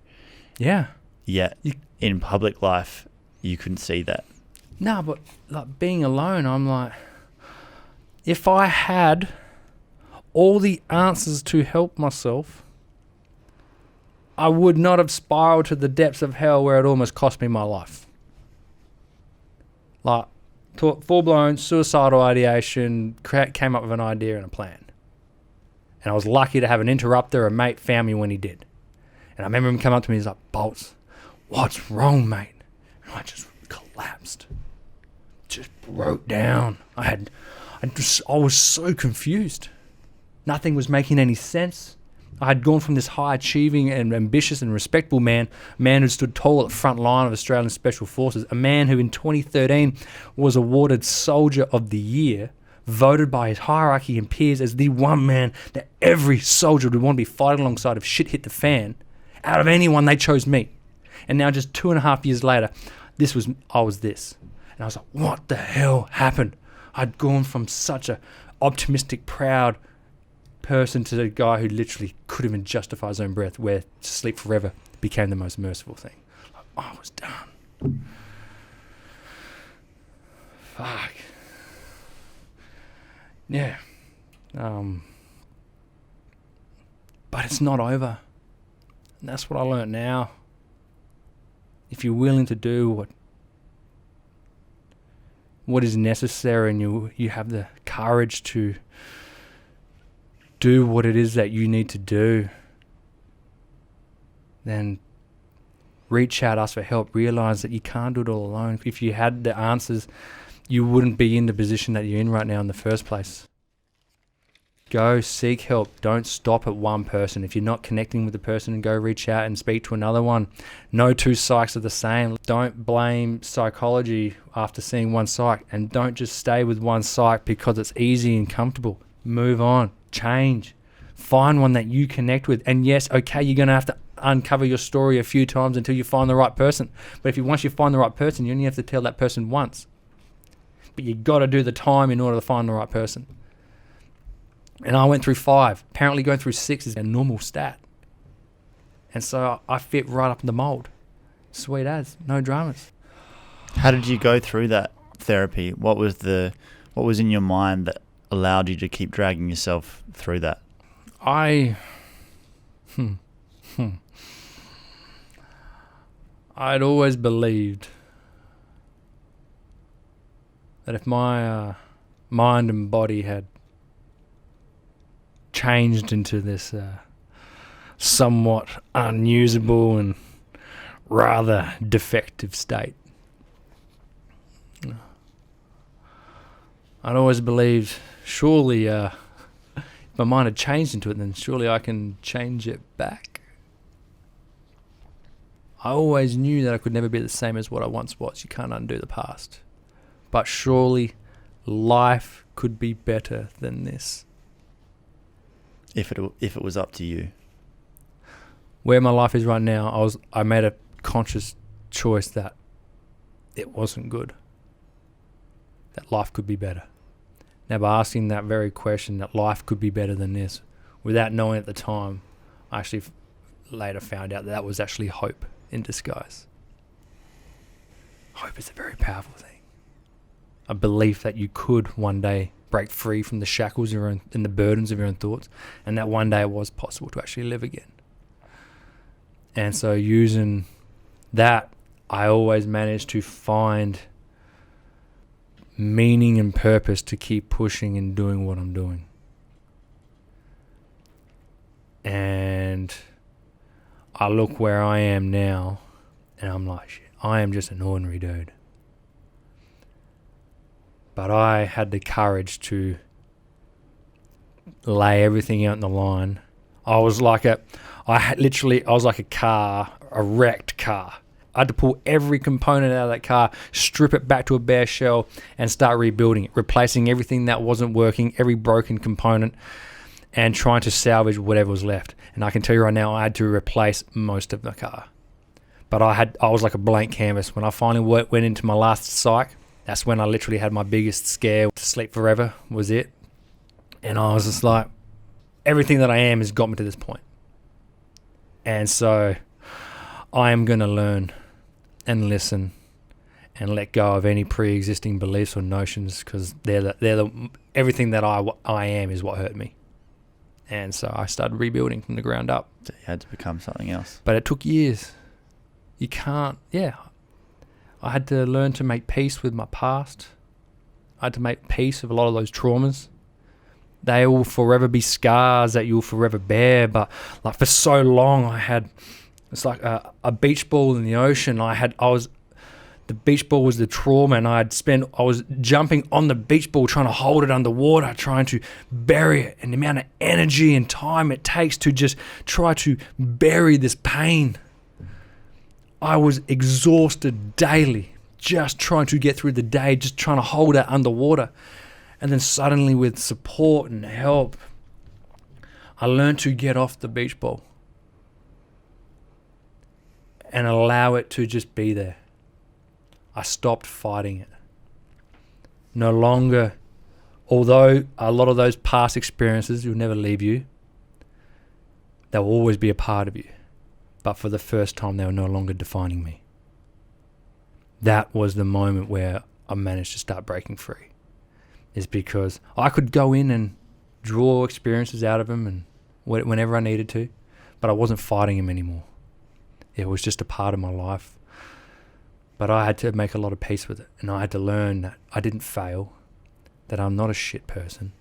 Yeah. Yet in public life, you couldn't see that. No, but like being alone, I'm like, if I had all the answers to help myself, I would not have spiraled to the depths of hell where it almost cost me my life. Like, full-blown suicidal ideation, came up with an idea and a plan. And I was lucky to have an interrupter, a mate, found me when he did. And I remember him coming up to me, he's like, Bolts, what's wrong, mate? And I just collapsed. Just broke down. I was so confused. Nothing was making any sense. I had gone from this high-achieving and ambitious and respectable man, a man who stood tall at the front line of Australian Special Forces, a man who in 2013 was awarded Soldier of the Year, voted by his hierarchy and peers as the one man that every soldier would want to be fighting alongside if shit hit the fan. Out of anyone, they chose me. And now just 2.5 years later, I was this. And I was like, what the hell happened? I'd gone from such a optimistic, proud person to the guy who literally couldn't even justify his own breath, where to sleep forever became the most merciful thing. Like, I was done. Fuck. Yeah. But it's not over. And that's what I learned now. If you're willing to do what is necessary, and you have the courage to do what it is that you need to do, then reach out, ask for help, realize that you can't do it all alone. If you had the answers, you wouldn't be in the position that you're in right now in the first place. Go seek help. Don't stop at one person. If you're not connecting with the person, go reach out and speak to another one. No two psychs are the same. Don't blame psychology after seeing one psych, and don't just stay with one psych because it's easy and comfortable. Move on. Change. Find one that you connect with. And yes, okay, you're going to have to uncover your story a few times until you find the right person. But once you find the right person, you only have to tell that person once. But you got to do the time in order to find the right person. And I went through 5. Apparently going through 6 is a normal stat. And so I fit right up in the mold. Sweet as. No dramas. How did you go through that therapy? What was in your mind that allowed you to keep dragging yourself through that? I'd always believed that if my mind and body had changed into this somewhat unusable and rather defective state, I'd always believed, surely if my mind had changed into it, then surely I can change it back. I always knew that I could never be the same as what I once was. You can't undo the past. But surely life could be better than this. If it was up to you. Where my life is right now, I made a conscious choice that it wasn't good. That life could be better. Now, by asking that very question, that life could be better than this, without knowing at the time, I actually later found out that was actually hope in disguise. Hope is a very powerful thing. A belief that you could one day break free from the shackles of your own, and the burdens of your own thoughts, and that one day it was possible to actually live again. And so using that, I always managed to find meaning and purpose to keep pushing and doing what I'm doing. And I look where I am now, and I'm like, shit, I am just an ordinary dude. But I had the courage to lay everything out on the line. I was like a car, a wrecked car. I had to pull every component out of that car, strip it back to a bare shell, and start rebuilding it, replacing everything that wasn't working, every broken component, and trying to salvage whatever was left. And I can tell you right now, I had to replace most of the car. But I was like a blank canvas. When I finally went into my last psych, that's when I literally had my biggest scare. To sleep forever was it. And I was just like, everything that I am has got me to this point. And so I am going to learn and listen and let go of any pre-existing beliefs or notions, because they're the everything that I am is what hurt me. And so I started rebuilding from the ground up. So you had to become something else. But it took years. You can't, I had to learn to make peace with my past. I had to make peace with a lot of those traumas. They will forever be scars that you'll forever bear. But like for so long, it's like a beach ball in the ocean. The beach ball was the trauma, and I was jumping on the beach ball, trying to hold it underwater, trying to bury it, and the amount of energy and time it takes to just try to bury this pain. I was exhausted daily, just trying to get through the day, just trying to hold it underwater. And then suddenly with support and help, I learned to get off the beach ball and allow it to just be there. I stopped fighting it. No longer, although a lot of those past experiences will never leave you, they'll always be a part of you. But for the first time, they were no longer defining me. That was the moment where I managed to start breaking free. Is because I could go in and draw experiences out of them and whenever I needed to, but I wasn't fighting them anymore. It was just a part of my life. But I had to make a lot of peace with it, and I had to learn that I didn't fail, that I'm not a shit person.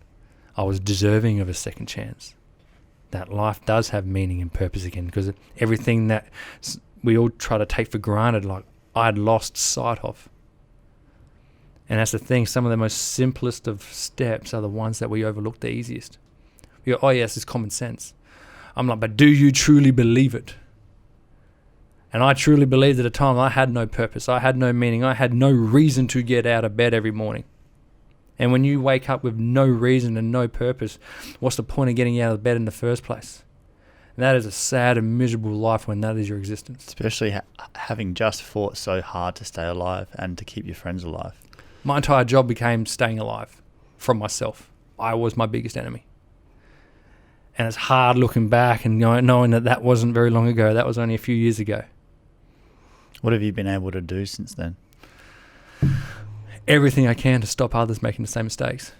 I was deserving of a second chance. That life does have meaning and purpose again, because everything that we all try to take for granted, like I'd lost sight of. And that's the thing, some of the most simplest of steps are the ones that we overlook the easiest. We go, oh yes, it's common sense. I'm like, but do you truly believe it? And I truly believed at the time I had no purpose. I had no meaning. I had no reason to get out of bed every morning. And when you wake up with no reason and no purpose, what's the point of getting out of bed in the first place? And that is a sad and miserable life when that is your existence. Especially having just fought so hard to stay alive and to keep your friends alive. My entire job became staying alive from myself. I was my biggest enemy. And it's hard looking back and knowing that wasn't very long ago. That was only a few years ago. What have you been able to do since then? Everything I can to stop others making the same mistakes.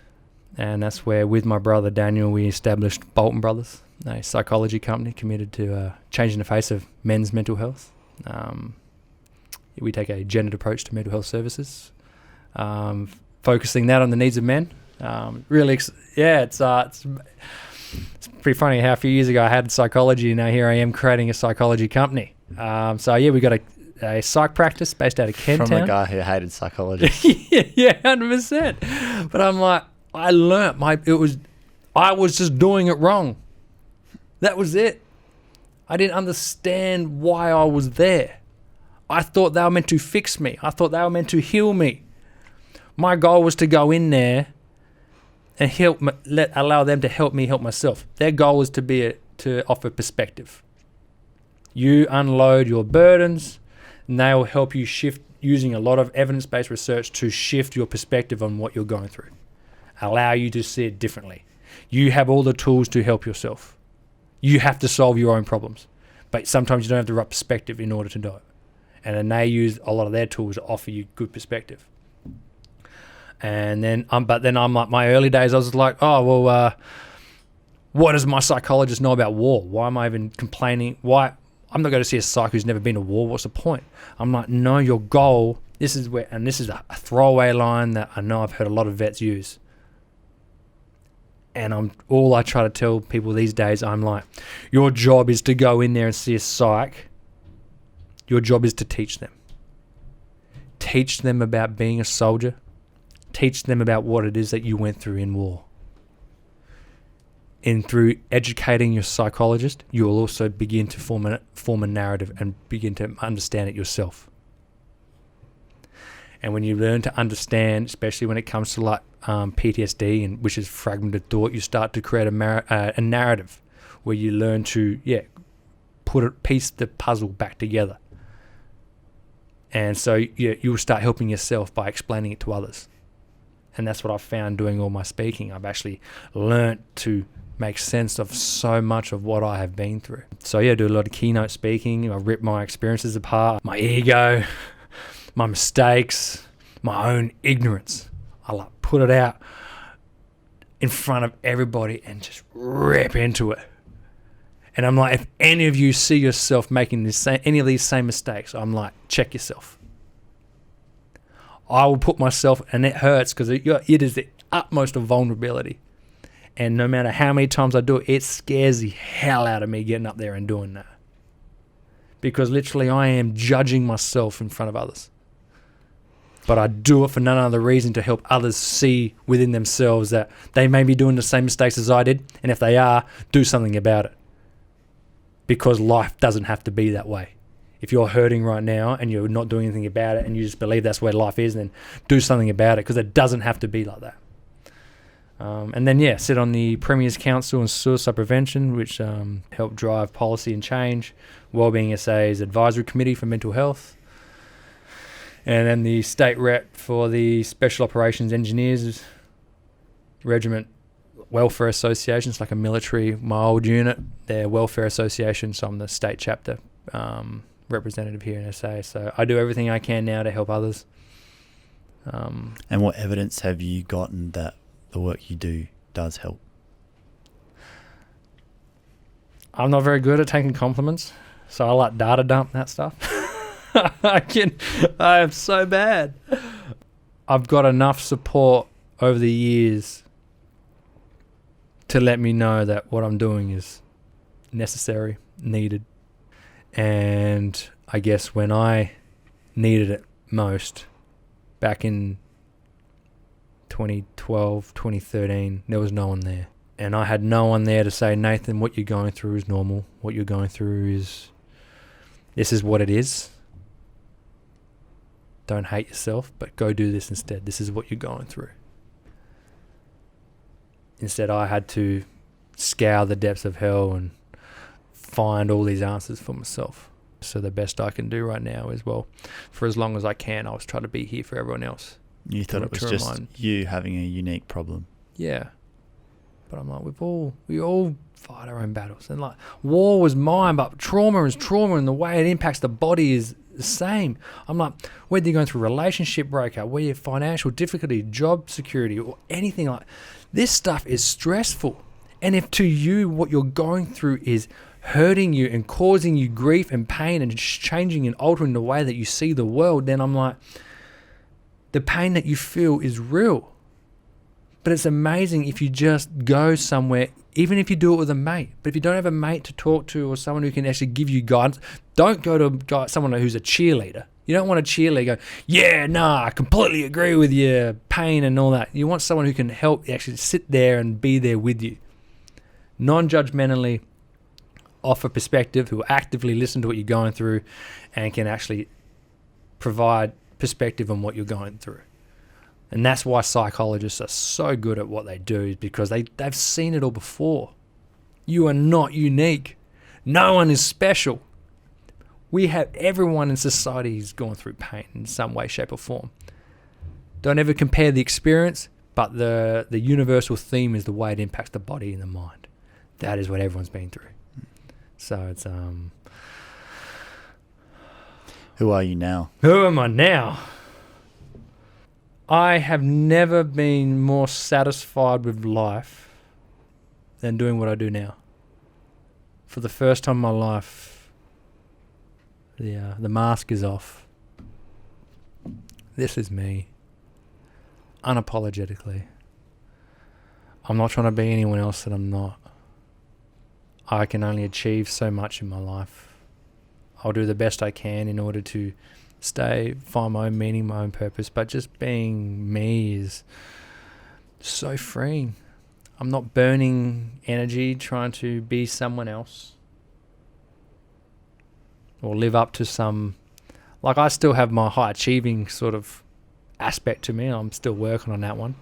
And that's where, with my brother Daniel, we established Bolton Brothers, a psychology company committed to changing the face of men's mental health. We take a gendered approach to mental health services, focusing that on the needs of men. It's pretty funny how a few years ago I had psychology, and now here I am creating a psychology company. We got a psych practice based out of Kent From a guy who hated psychology. yeah, 100%. But I'm like, I learnt I was just doing it wrong. That was it. I didn't understand why I was there. I thought they were meant to fix me. I thought they were meant to heal me. My goal was to go in there and allow them to help me help myself. Their goal was to offer perspective. You unload your burdens, and they will help you shift using a lot of evidence-based research to shift your perspective on what you're going through. Allow you to see it differently. You have all the tools to help yourself. You have to solve your own problems. But sometimes you don't have the right perspective in order to do it. And then they use a lot of their tools to offer you good perspective. And then, I'm like, my early days, I was like, what does my psychologist know about war? Why am I even complaining? Why? I'm not going to see a psych who's never been to war. What's the point? I'm like, no, your goal, this is a throwaway line that I know I've heard a lot of vets use. And all I try to tell people these days, I'm like, your job is to go in there and see a psych. Your job is to teach them. Teach them about being a soldier. Teach them about what it is that you went through in war. And through educating your psychologist, you will also begin to form a narrative and begin to understand it yourself. And when you learn to understand, especially when it comes to like PTSD, and which is fragmented thought, you start to create a narrative where you learn to piece the puzzle back together. And so you'll start helping yourself by explaining it to others. And that's what I've found doing all my speaking. I've actually learnt to make sense of so much of what I have been through. So do a lot of keynote speaking. I rip my experiences apart, my ego, my mistakes, my own ignorance. I put it out in front of everybody and just rip into it. And I'm like, if any of you see yourself making any of these same mistakes, I'm like, check yourself. I will put myself, and it hurts because it is the utmost of vulnerability. And no matter how many times I do it, it scares the hell out of me getting up there and doing that. Because literally I am judging myself in front of others. But I do it for none other reason to help others see within themselves that they may be doing the same mistakes as I did. And if they are, do something about it. Because life doesn't have to be that way. If you're hurting right now and you're not doing anything about it and you just believe that's where life is, then do something about it, because it doesn't have to be like that. And then, sit on the Premier's Council on Suicide Prevention, which help drive policy and change. Wellbeing SA's Advisory Committee for Mental Health. And then the state rep for the Special Operations Engineers Regiment Welfare Association. It's like a military, my old unit, their welfare association. So I'm the state chapter representative here in SA. So I do everything I can now to help others. And what evidence have you gotten that the work you do does help? I'm not very good at taking compliments, so I like data dump that stuff. I am so bad. I've got enough support over the years to let me know that what I'm doing is necessary, needed. And I guess when I needed it most, back in 2012, 2013, there was no one there. And I had no one there to say, Nathan, what you're going through is normal. What you're going through this is what it is. Don't hate yourself, but go do this instead. This is what you're going through. Instead, I had to scour the depths of hell and find all these answers for myself. So the best I can do right now is, for as long as I can, I was trying to be here for everyone else. You thought it was just you having a unique problem. Yeah. But I'm like, we all fight our own battles. And like, war was mine, but trauma is trauma, and the way it impacts the body is the same. I'm like, whether you're going through a relationship breakup, whether you're financial difficulty, job security, or anything like this stuff is stressful. And if to you what you're going through is hurting you and causing you grief and pain and changing and altering the way that you see the world, then I'm like, the pain that you feel is real. But it's amazing if you just go somewhere, even if you do it with a mate. But if you don't have a mate to talk to or someone who can actually give you guidance, don't go to someone who's a cheerleader. You don't want a cheerleader go, I completely agree with your pain and all that. You want someone who can help actually sit there and be there with you. Non-judgmentally offer perspective, who actively listen to what you're going through and can actually provide perspective on what you're going through. And that's why psychologists are so good at what they do, because they've seen it all before. You are not unique. No one is special. Everyone in society is going through pain in some way, shape or form. Don't ever compare the experience, but the universal theme is the way it impacts the body and the mind. That is what everyone's been through. So it's Who are you now? Who am I now? I have never been more satisfied with life than doing what I do now. For the first time in my life, the mask is off. This is me, unapologetically. I'm not trying to be anyone else that I'm not. I can only achieve so much in my life. I'll do the best I can in order to find my own meaning, my own purpose, but just being me is so freeing. I'm not burning energy trying to be someone else or live up to I still have my high achieving sort of aspect to me. I'm still working on that one.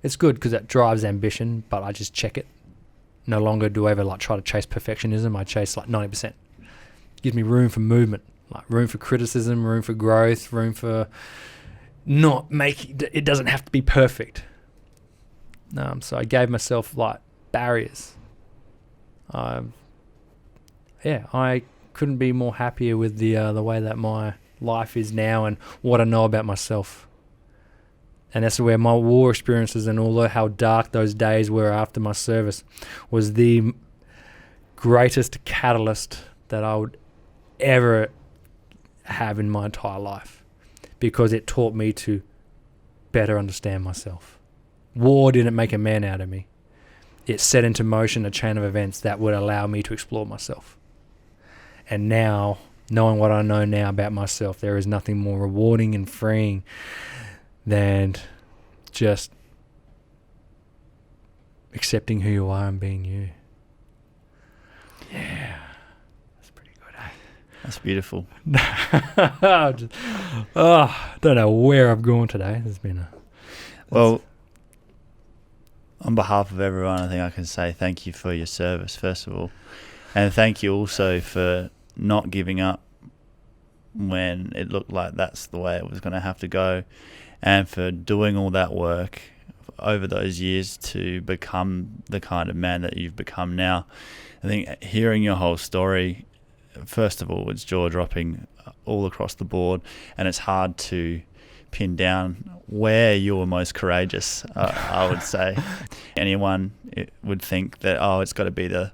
It's good because that drives ambition, but I just check it. No longer do I ever try to chase perfectionism. I chase 90%. Gives me room for movement, room for criticism, room for growth, room for it doesn't have to be perfect. So I gave myself barriers. I couldn't be more happier with the way that my life is now and what I know about myself. And that's where my war experiences and all how dark those days were after my service was the greatest catalyst that I would ever have in my entire life, because it taught me to better understand myself. War didn't make a man out of me. It set into motion a chain of events that would allow me to explore myself. And now, knowing what I know now about myself, there is nothing more rewarding and freeing than just accepting who you are and being you. Yeah, that's pretty good, eh? That's beautiful. Don't know where I've gone today. There's been Well, on behalf of everyone, I think I can say thank you for your service, first of all. And thank you also for not giving up when it looked like that's the way it was going to have to go, and for doing all that work over those years to become the kind of man that you've become now. I think hearing your whole story, first of all, it's jaw-dropping all across the board, and it's hard to pin down where you were most courageous, I would say. Anyone would think that, it's got to be the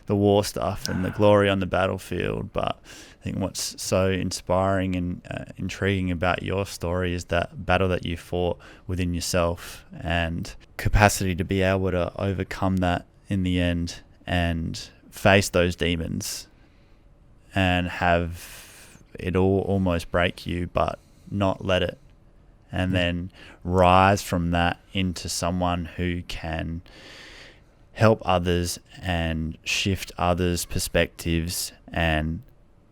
war stuff and the glory on the battlefield, but I think what's so inspiring and intriguing about your story is that battle that you fought within yourself and capacity to be able to overcome that in the end and face those demons and have it all almost break you, but not let it. And then rise from that into someone who can help others and shift others' perspectives and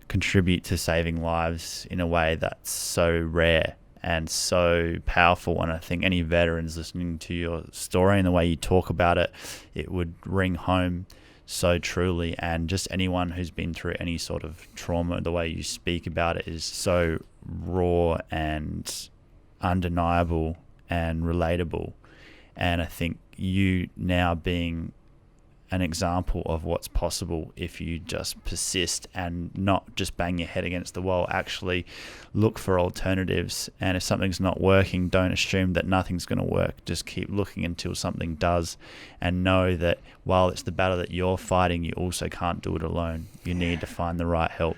contribute to saving lives in a way that's so rare and so powerful. And I think any veterans listening to your story and the way you talk about it, it would ring home so truly. And just anyone who's been through any sort of trauma, the way you speak about it is so raw and undeniable and relatable. And I think you now being an example of what's possible if you just persist and not just bang your head against the wall, actually look for alternatives. And if something's not working, don't assume that nothing's going to work. Just keep looking until something does, and know that while it's the battle that you're fighting, you also can't do it alone. You need to find the right help.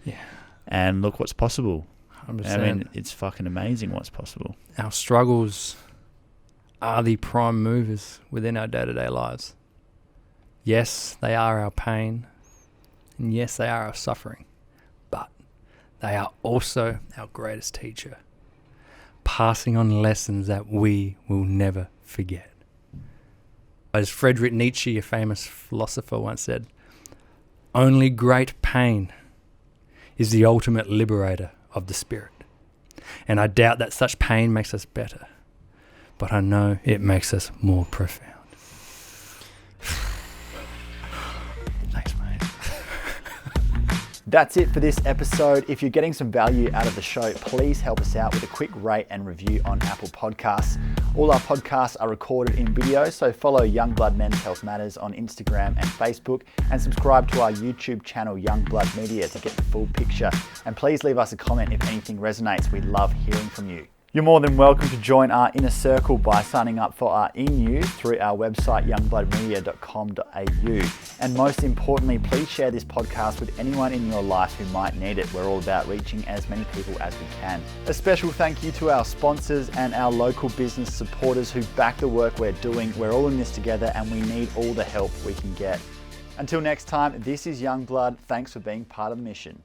Yeah. And look what's possible. 100%. I mean, it's fucking amazing what's possible. Our struggles are the prime movers within our day-to-day lives. Yes, they are our pain, and yes, they are our suffering, but they are also our greatest teacher, passing on lessons that we will never forget. As Friedrich Nietzsche, a famous philosopher, once said, "Only great pain is the ultimate liberator of the spirit." And I doubt that such pain makes us better, but I know it makes us more profound. Thanks, mate. That's it for this episode. If you're getting some value out of the show, please help us out with a quick rate and review on Apple Podcasts. All our podcasts are recorded in video, so follow Youngblood Men's Health Matters on Instagram and Facebook, and subscribe to our YouTube channel, Youngblood Media, to get the full picture. And please leave us a comment if anything resonates. We'd love hearing from you. You're more than welcome to join our inner circle by signing up for our e-news through our website, youngbloodmedia.com.au. And most importantly, please share this podcast with anyone in your life who might need it. We're all about reaching as many people as we can. A special thank you to our sponsors and our local business supporters who back the work we're doing. We're all in this together, and we need all the help we can get. Until next time, this is Youngblood. Thanks for being part of the mission.